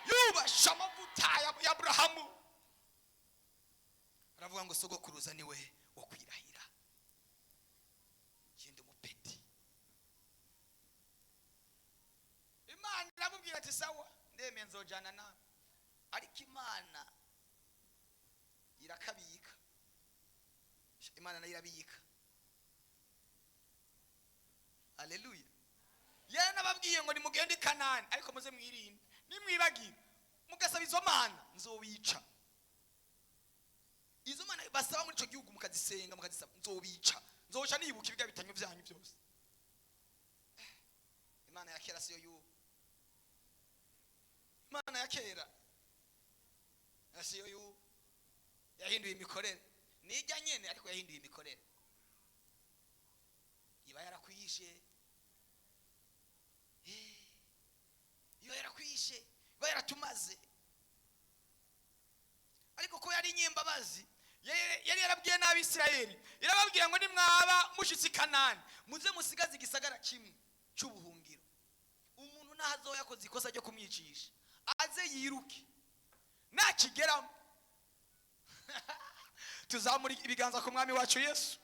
Yubasha amavuta ya Abrahamu. Aravuga ngo sogokuruza niwe wo kwirahira. Yindi mupeti. Imana iramubwira ati sawa ndeme nzojana nawe. Ariko Imana irakabika. Imana nayo irabika. Haleluya. Yari nababwiye ngo nimugende Kanani ariko muze mwirinde. Nimwibagira mugasaba izo mana nzobica. Izo mana basaba muri ico gihugu mukazisenga mukazisaba nzobica. Nzoca nibuka ibiga bitanyo byanyu byose. Imana ya kera siyo yu. Imana ya kera siyo yu. Yahinduye imikorere. Nijya nyene ariko yahinduye imikorere. Iba yarakwishe. Iyo yarakwishe, iba yaratumaze. Ariko ko yari nyembabazi, yari yarabwiye n'Abisirayeli, irababwira ngo nimwaba mushitsi Kanani, muze musigaze igisagara kimwe cy'ubuhungiro. Umuntu nahazo yakoze ikosa ryo kumwicisha, aze yiruke. Nakigeramo tuzamuri ibiganza ku mwami wacu Yesu.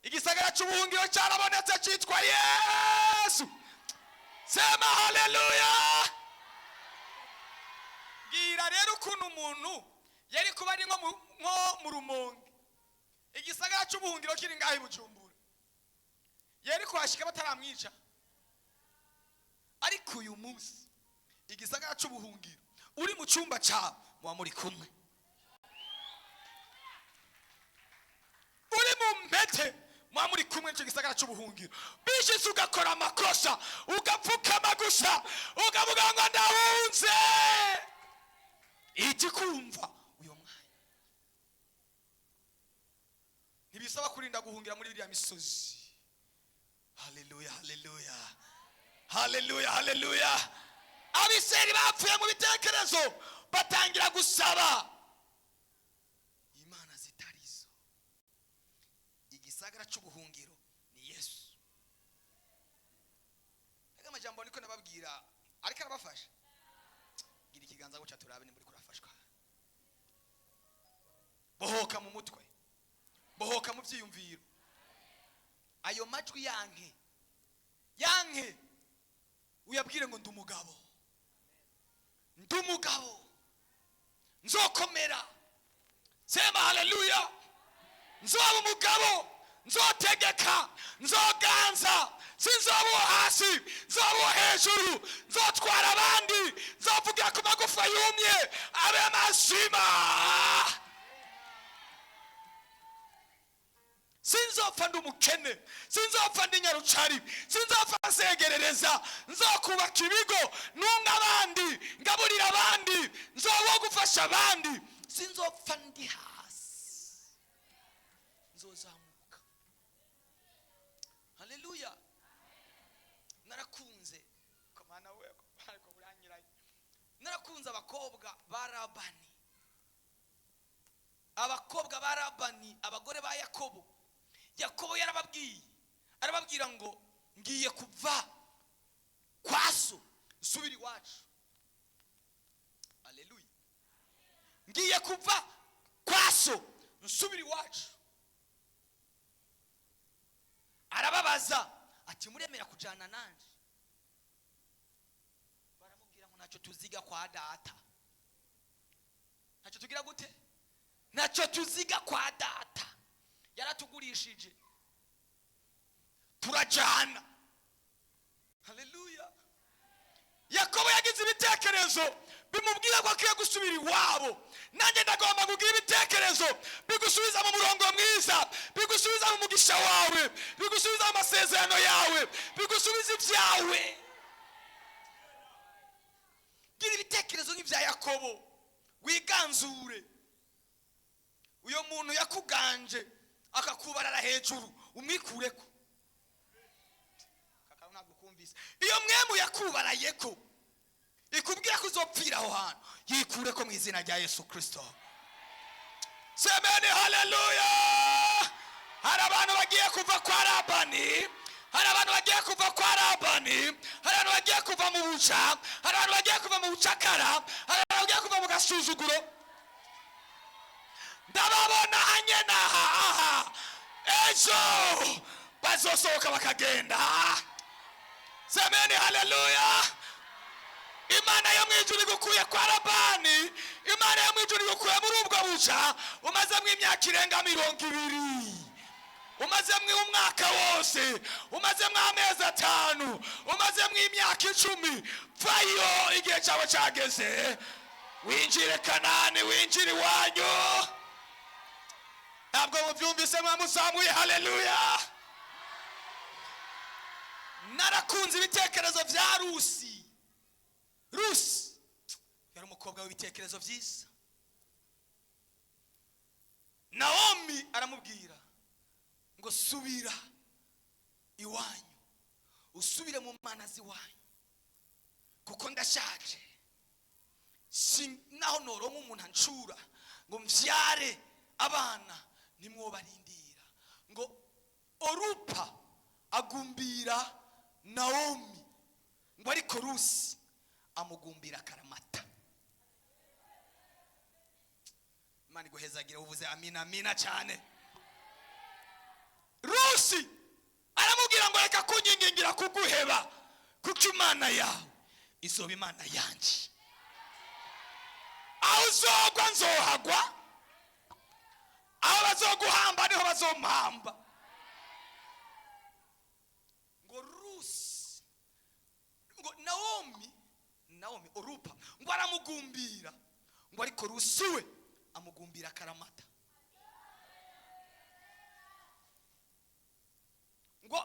Igisagara cy'ubuhungiro cyarabonetse cyitwa Yesu. Sema haleluya. Gira rero ukuntu umuntu yari kuba ari nko mu Rumonge, igisagara cy'ubuhungiro kiri ngaho Bujumbura, yari kuhashika bataramwica. Ariko uyu munsi igisagara cy'ubuhungiro uri mu cyumba cyawe muba muri kumwe, uri mu mpete muba muri kumwe. Icyo gisagara cy'ubuhungiro bishitse ugakora amakosa ugapfukama gusa ukavuga ngo ndahunze, iki kumva uyo mwanya. Ntibisaba kurinda guhungira muri iriya misozi. Haleluya, haleluya, haleluya, haleluya. Abiseri bapfuye mu bitekerezo batangira gusaba imana zitarizo. Igisagara cy'ubuhungiro ni Yesu. Ega majambo niko nababwira ariko arabafasha. Gira ikiganza guca turabe ni muri kurafashwa. Bohoka mu mutwe, bohoka mu byiyumviro. Ayo majwi yanke uyabwire ngo ndumugabo, nzokomera. Sema haleluya. Nzoba umugabo, nzotegeka, nzoganza, sinzoba hasi, nzoba hejuru, nzotwara abandi, nzovugira ku magufa yumye abe mazima. Sinzopfa ndumukene, sinzopfa ndi nyarucari, sinzopfa nsegerereza, nzokubaka ibigo nunga abandi, ngaburira abandi, nzoba gufasha abandi, sinzopfa ndi hasi, nzozamuka. Haleluya. Narakunze komana wewe ariko buranyiraye. Narakunze abakobwa barabani, abagore ba Yakobo. Yakobo arababwira ngo ngiye kuva kwaso nsubira iwacu. Haleluya. Ngiye kuva kwaso nsubira iwacu. Arababaza ati muremera kujana nanje? Baramubwira ngo ntacyo tuziga kwa data. Ntacyo tugira gute? Ntacyo tuziga kwa data, yaratugurishije turajana. Haleluya. Yakobo yagize ibitekerezo bimubwira ko akwiye gusubira iwabo. Nanjye ndagomba kugira ibitekerezo bigusubiza mu murongo mwiza, bigusubiza mu mugisha wawe, bigusubiza mu masezerano yawe, bigusubiza ibyawe. Gira ibitekerezo nk'ibya Yakobo, wiganzure. Uyo muntu yakuganje akakubarara hejuru, umwikureko. Kaka ntabwo kumvise. Iyo mwemu yakubarayeko ikubwira ko uzopfira aho hantu, yikureko mu izina rya Yesu Kristo. Semeni haleluya. Hari abantu bagiye kuva kwa Labani, hari abantu bagiye kuva kwa Labani, hari abantu bagiye kuva mu buca, hari abantu bagiye kuva mu bucakara, hari abantu bagiye kuva mu gasuzuguro. Ndababona hanye naha ejo bazosohoka bakagenda. Semeni haleluya. Imana yo mwijuru igukuye kwa Labani, Imana yo mwijuru igukuye muri ubwo buca umaze mu imyaka irenga 20, umaze mu umwaka wose, umaze mu amezi 5, umaze mu imyaka 10. Vayo igihe cyawe cyageze, winjire Kanani, winjire iwanyu. Ntabwo mubyumvise mwamusamuye? Haleluya. Narakunze ibitekerezo bya Rusi. Rusi yari umukobwa w'ibitekerezo byiza. Naomi aramubwira ngo subira iwanyu, usubire mu mana z'iwanyu, kuko ndashaje. Naho noronka umuntu ancura ngo mvyare abana nimwobarindira. Ngo Orupa agumbira Naomi, ngo ariko Rusi amugumbira karamata. Imana iguhezagira uvuze amina amina cyane. Rusi aramubwira ngo reka kunyingingira kuguheba, kuko Imana yawe izoba Imana yanje. Aho uzogwa nzohagwa, aho bazoguhamba niho bazompamba. Ngo Rusi, ngo Naomi Orupa ngo aramugumbira, ngo ariko Rusi we amugumbira karamata. Ngo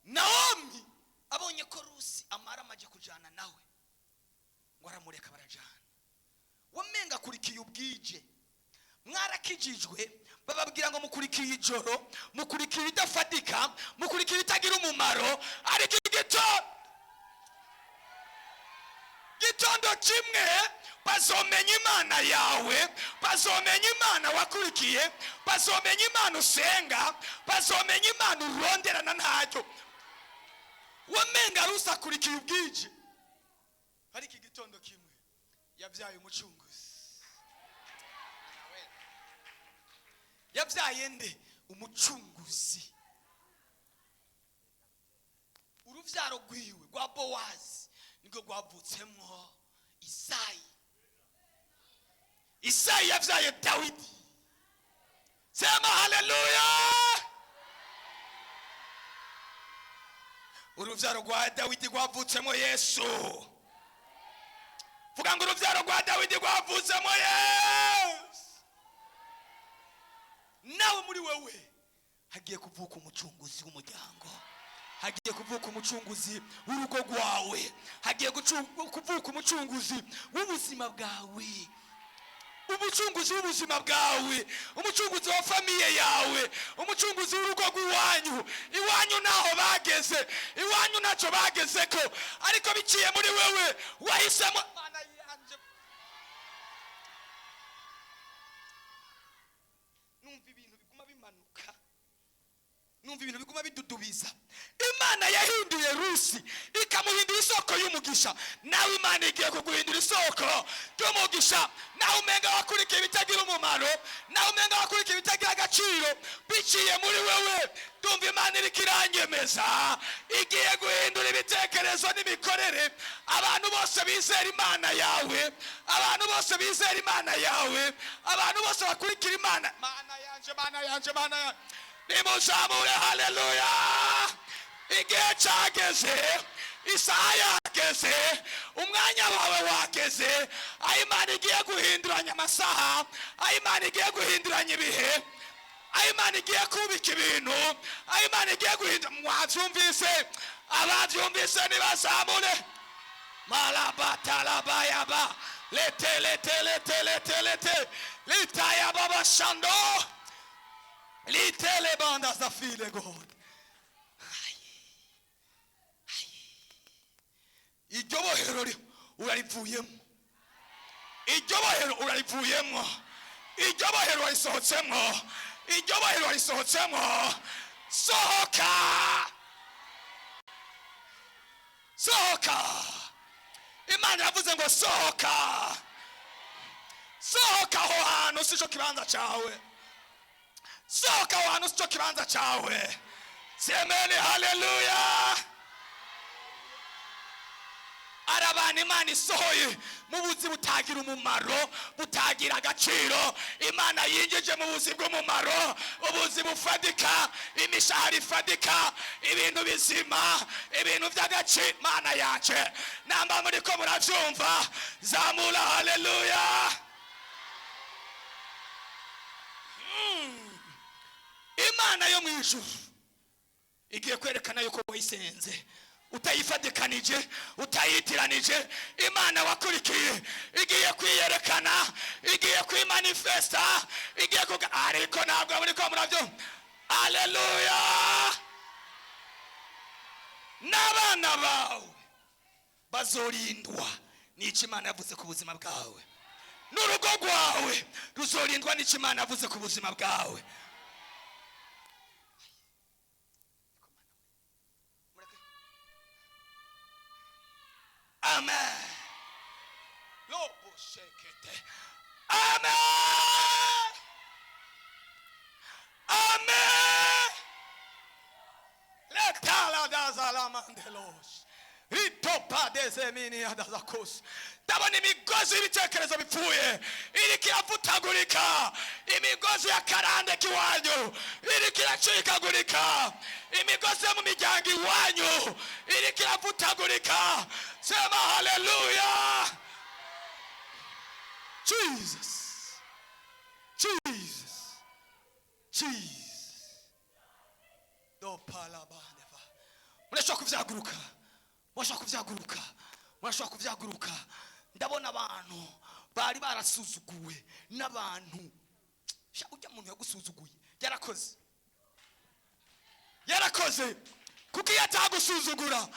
Naomi abonye ko Rusi amara amaje kujana nawe, ngo aramureka barajana. Wamenga kurikiye ubwije, mwarakijijwe bababwira ngo mukurikiye ijoro, mukurikiye idafatika, mukurikiye itagira umumaro. Ariko gitondo kimwe bazomenya Imana yawe, bazomenya Imana wakurikiye, bazomenya Imana usenga, bazomenya Imana uronderana ntacyo. Wamenga Rusi akurikiye ubwije, ariko igitondo kimwe yabyaye umucunguzi. Yabyaye nde? Umucunguzi. Uruvyaro rwiwe rwa Bowazi niko rwavutsemo Isayi. Isayi yabyaye Dawidi. Sema haleluya. Uruvyaro rwa Dawidi rwavutsemo Yesu. Vuga ngo uruvyaro rwa Dawidi rwavutsemo Yesu. Nawe muri wewe hagiye kuvuka umucunguzi w'umuryango, hagiye kuvuka umucunguzi w'urugo rwawe, hagiye kuvuka umucunguzi w'ubuzima bwawe, umucunguzi w'ubuzima bwawe, umucunguzi wa famiye yawe, umucunguzi w'urugo rw'iwanyu. Iwanyu naho bageze, iwanyu naco bagezeko, ariko biciye muri wewe wahisemo. Mana yanje, numva ibintu biguma bimanuka, numva ibintu biguma bidudubiza. Imana yahinduye Rusi ikamuhindura isoko y'umugisha. Nawe Imana igiye kuguhindura isoko y'umugisha. Nawe umenga wakurikiye bitagira umumaro, nawe umenga wakurikiye bitagira agaciro, biciye muri wewe numva Imana iri kiranyemeza igiye guhindura ibitekerezo n'imikorere. Abantu bose bizera Imana yawe, abantu bose bizera Imana yawe, abantu bose bakurikira Imana. Mana yanje, Mana yanje, Mana yanje, nimuzamure haleluya. Igihe cyageze, isaha yageze, umwanya wawe wageze. Aho Imana igiye guhinduranya amasaha, aho Imana igiye guhinduranya ibihe, aho Imana igiye kubika ibintu, aho Imana igiye guhindura. Mwabyumvise? Ababyumvise nibazamure. Malabatalabayaba lete lete lete lete lete litaya baba shando litele banda za file God. Iryo bohero urarivuyemo, iryo bohero urarivuyemo, iryo bohero warisohotsemo, iryo bohero warisohotsemo. Sohoka, sohoka. Imana yavuze ngo sohoka, sohoka aho hantu sico kibanza cyawe, sohoka aho hantu sico kibanza cyawe. Semeni haleluya. Arabana Imana isohoye mu buzi butagira umumaro, butagira agaciro. Imana yinjije mu buzi bw'umumaro, ubuzi bufadika, imishahara ifadika, ibintu bizima, ibintu by'agaciro. Mana yacu, namba muri ko murabyumva, zamura haleluya. Imana yo mu ijuru igiye kwerekana yuko wayisenze, utayifadikanije, utayitiranije. Imana wakurikiye igiye kwiyerekana, igiye kwimanifesta, igiye ariko ntabwo muri ko murabyo. Haleluya. N'abana bawe bazorindwa n'icyo Imana yavuze ku buzima bwawe, n'urugo rwawe ruzorindwa n'icyo Imana yavuze ku buzima bwawe. Amen. Lobo shekete. Amen. Amen. Letala dazala mandelos. Ritopa dezemini adazakos. Ndabona imigozi y'ibitekerezo bipfuye iri kiravutagurika, imigozi ya karande kiwanyu iri kiracikagurika, imigozi yo mu miryango iwanyu iri kiravutagurika. Sema haleluya. Jesus, Jesus, Jesus. Do palabandeva. Murashaka kuvyaguruka, murashaka kuvyaguruka, murashaka kuvyaguruka. Ndabona abantu bari barasuzuguwe n'abantu. Ujya muntu yagusuzuguye yarakoze, yarakoze kuko yatagusuzugura.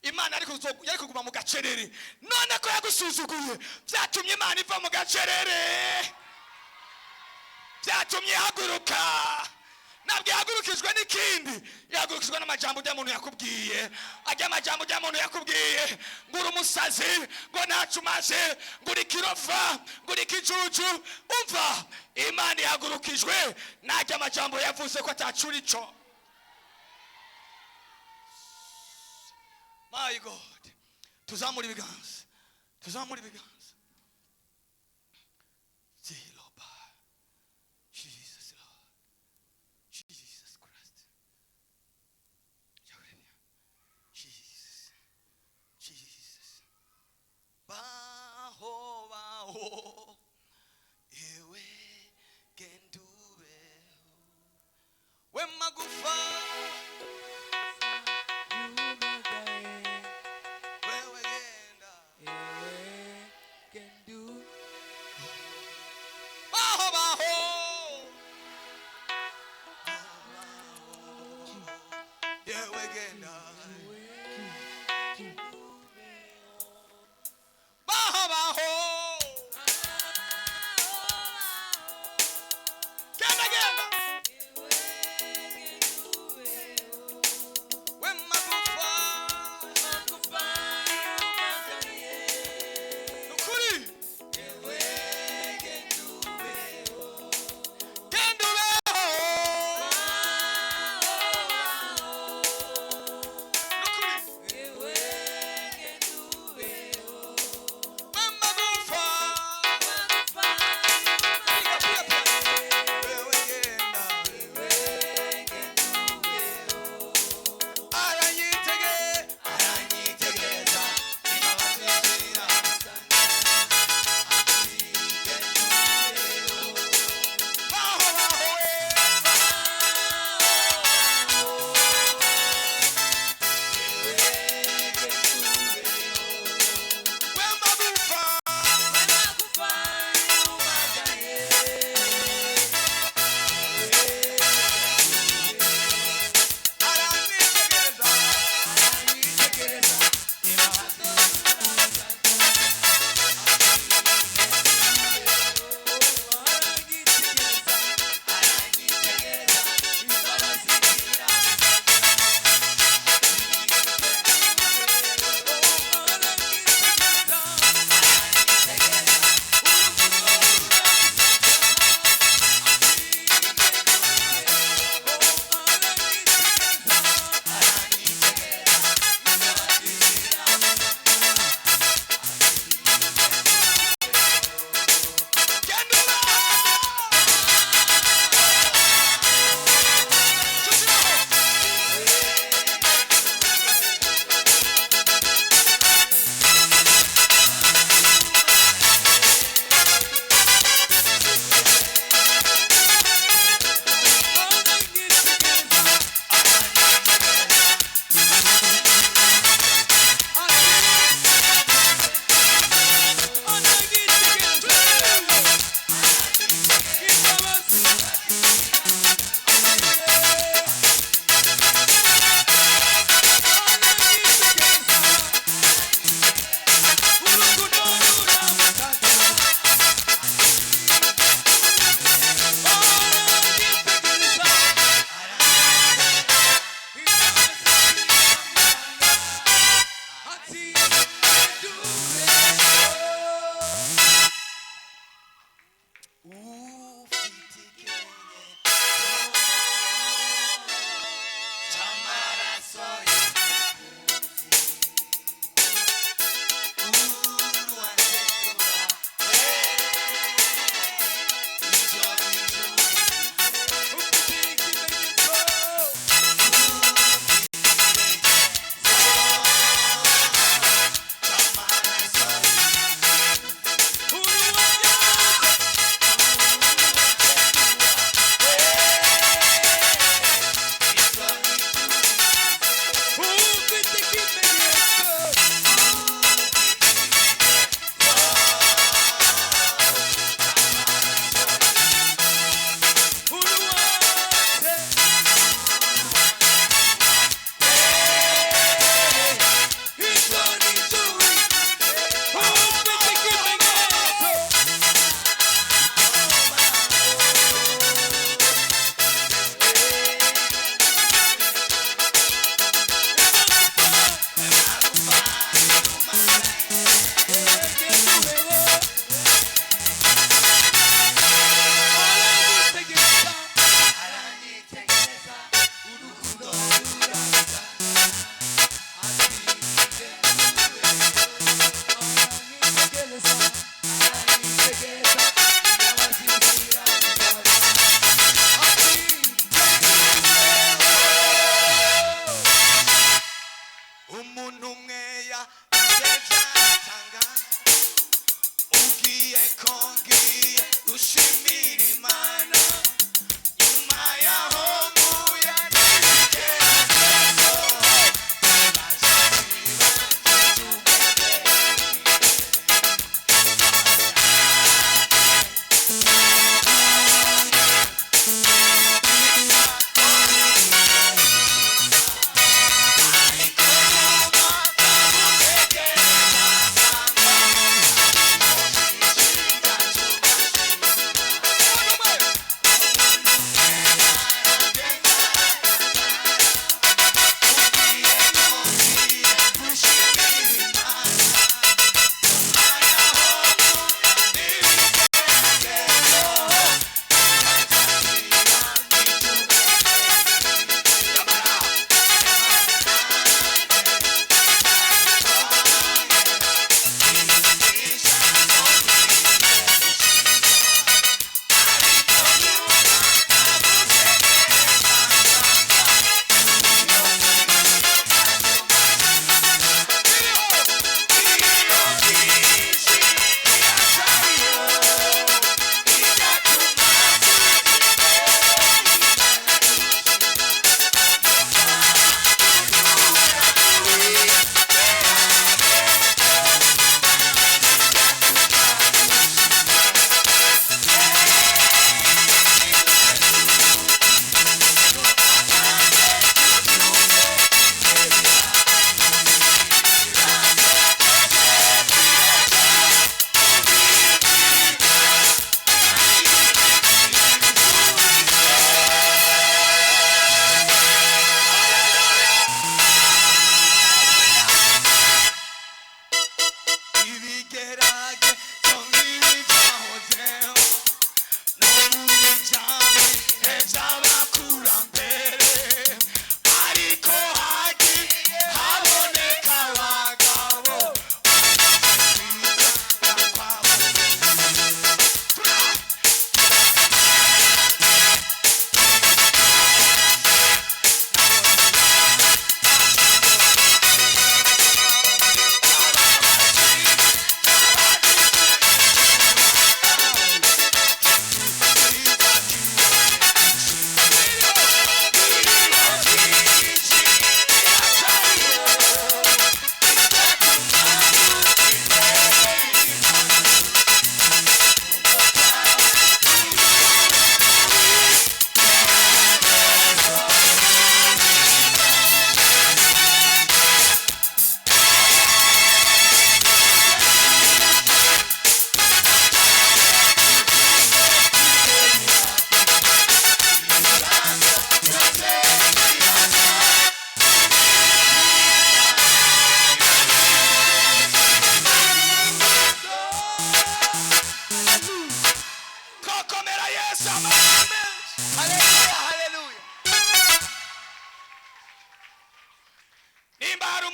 Imana ariko yari kuguma mu gacerere, none ko yagusuzuguye byatumye Imana iva mu gacerere, byatumye haguruka. Nabwo yagurukijwe n'ikindi, yagurukijwe n'amajambo y'umuntu yakubwiye. Ajya amajambo y'umuntu yakubwiye ngo uri umusazi, ngo ntacyo umaze, ngo uri kirofa, ngo uri kijuju. Umva, Imana yagurukijwe n'ajya amajambo yavuze ko atacura ico. My God, tuzamura ibiganza, tuzamura ibiganza. Baho baho ewe gendube we magufa wewe genda ewe gendu baho baho ewe genda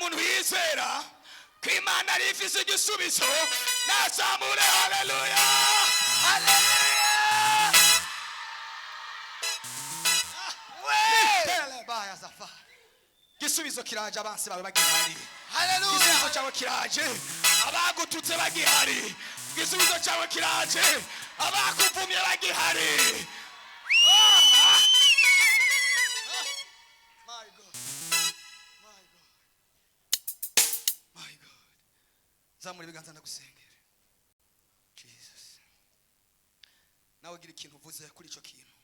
umuntu yizera ko Imana ari ifise igisubizo nazamure haleluya haleluya baya zafa igisubizo kiraje abansi bawe bagihari haleluya igisubizo cyawe kiraje abagututse bagihari igisubizo cyawe kiraje abakuvumye bagihari zamura ibiganza ndagusengera Jesus nawe gira ikintu uvuze kuri ico kintu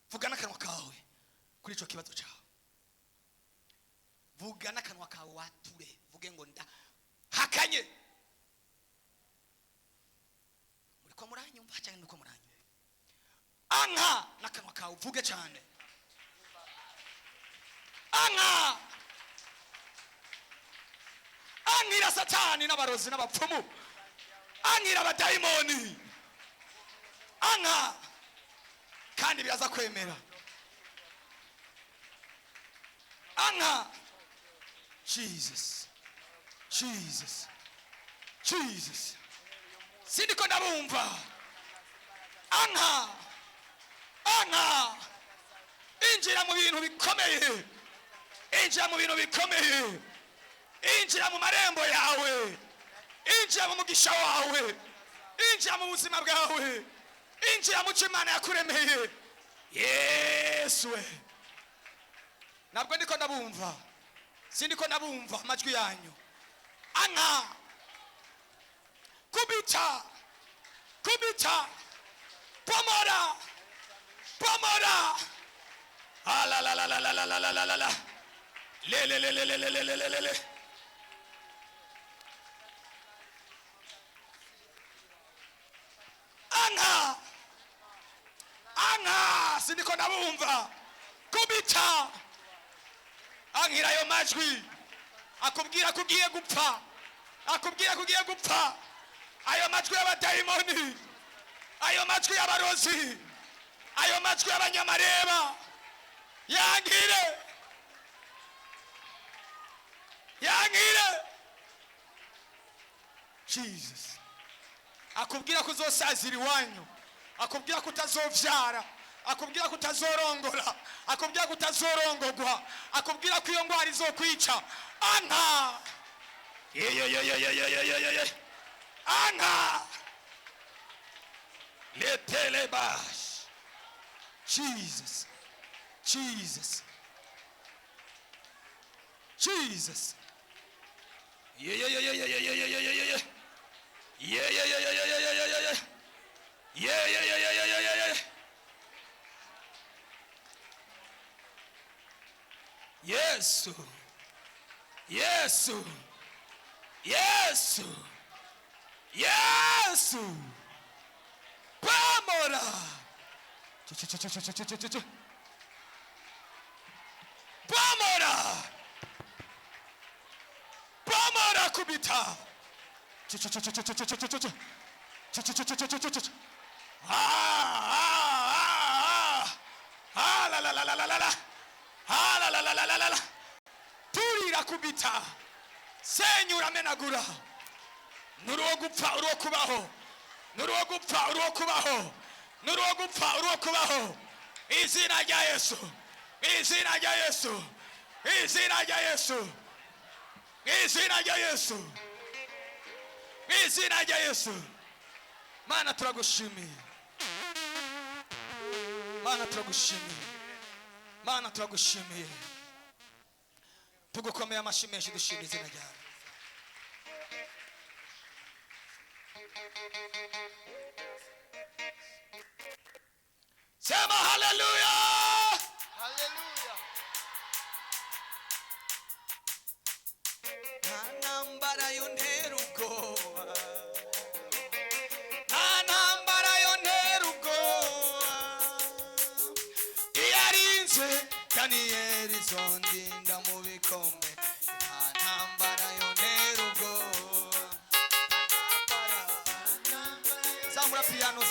vuga n'akanwa kawe kuri ico kibazo cyawe vuga n'akanwa kawe wature vuge ngo nda hakanye muriko muranyumva cyane nuko muranyumva anka n'akanwa kawe uvuge cyane anka angira satani n'abarozi n'abapfumu angira abadayimoni anka kandi biraza kwemera anka Jesus sindiko ndabumva anka injira mu bintu bikomeye injira mu bintu bikomeye injira mu marembo yawe injira mu mugisha wawe injira mu buzima bwawe injira mu cyo Imana yakuremeye Yesu we nabwo ndiko ndabumva sindiko ndabumva amajwi yanyu anka kubita pomora la le anka sindiko ndabumva kubita angira yo majwi akubwira kugiye gupfa ayo majwi y'abadayimoni ayo majwi y'abarozi ayo majwi y'abanyamareba yangire Jesus akubwira kuzosazira iwanyu akubwira kutazovyara akubwira kutazorongora akubwira kutazorongogwa akubwira ko iyo ngwara izokwica anka anka letelebash Jesus Yesu pamora pamora kubita la turira kubita senyura menagura nuruwo gupfa uruwo kubaho nuruwo gupfa uruwo kubaho nuruwo gupfa uruwo kubaho izina rya Yesu izina rya Yesu izina rya Yesu izina rya Yesu izina rya Yesu Mana turagushimiye Mana turagushimiye tugukomeye amashyi menshi dushimira izina ryawe sema haleluya Hallelujah. Nambara yontera ubwoba nambara yontera ubwoba iyarinze Danieli zondinda mu bikombe nambara yontera ubwoba zamura piano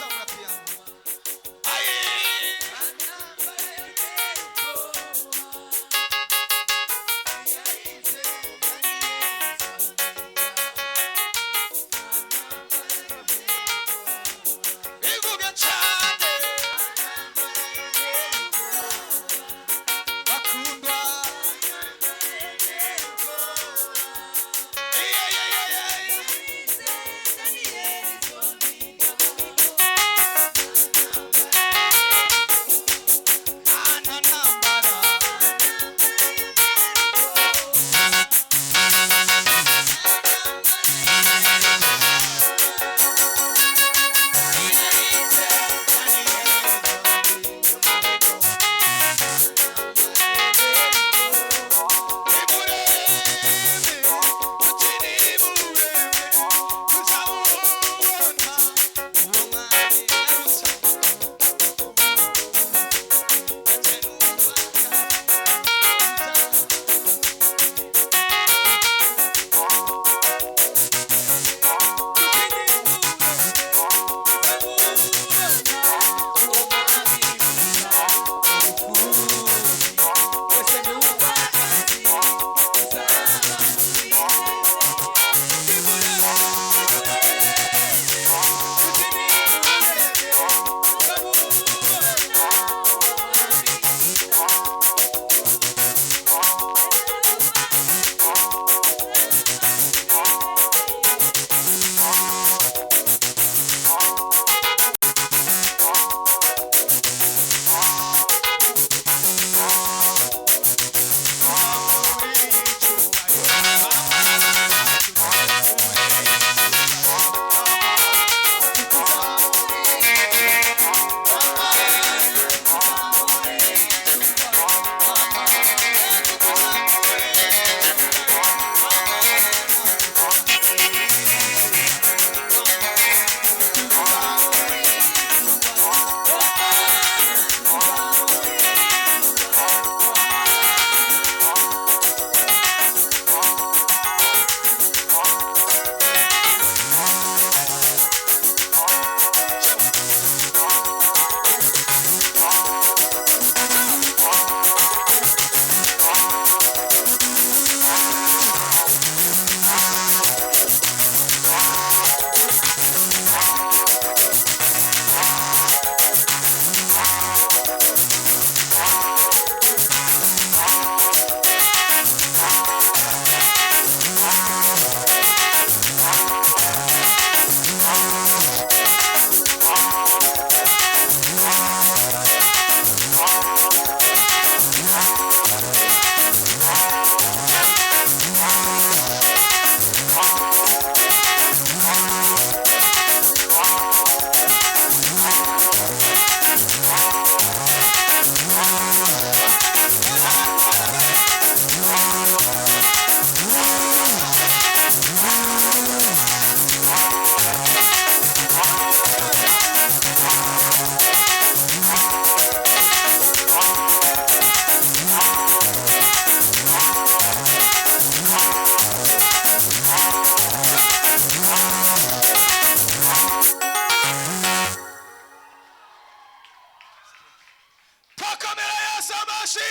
komera Yesu amashi.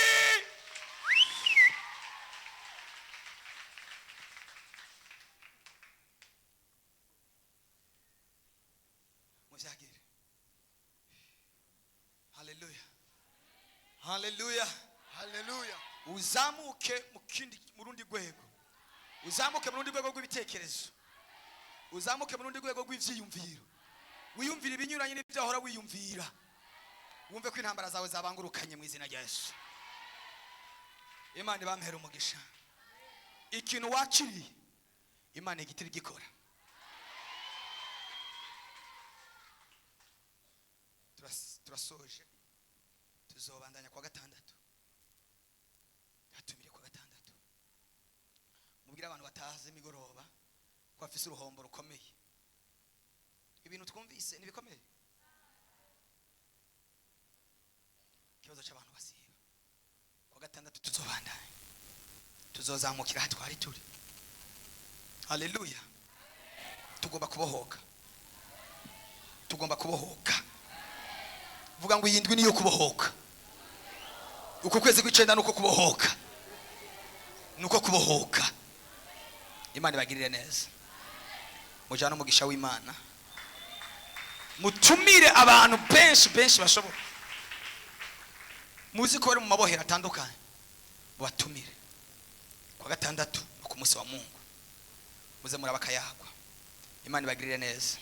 Mushagire. Haleluya. Haleluya. Haleluya. Uzamuke mu rundi rwego. Uzamuke mu rundi rwego rw'ibitekerezo. Uzamuke mu rundi rwego rw'ivyiyumviro. Wiyumvira ibinyuranye n'ibyo ahora wiyumvira. Wumve ko intambara zawe zabangurukanye mu izina rya Yesu. Imana ibamhera umugisha. Ikintu wakiriye Imana igitiri gikora. Turasoje. Tuzobandanya kwa gatandatu. Hatumire kwa gatandatu. Mubwira abantu bataze imigoroba ko afise uruhombo rukomeye. Ibintu twumvise nibikomeye. Kibazo cy'abantu basiba. Kwa gatandatu tuzobandanya. Tuzozamukira hatwari turi. Haleluya. Tugomba kubohoka. Tugomba kubohoka. Vuga ngo yindwi niyo kubohoka. Uko kwezi kw'icenda nuko kubohoka. Nuko kubohoka. Imana ibagirire neza. Mujana umugisha w'Imana. Mutumire abantu benshi bashoboka. Muzi ko bari mu mabohero atandukanye. Batumire. Kwa gatandatu no ku munsi wa Mungu. Muze murabakayagwa. Imana ibagirire neza.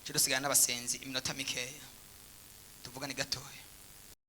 Cyo dusigana n'abasenzi iminota mikeya. Tuvugane gatoya.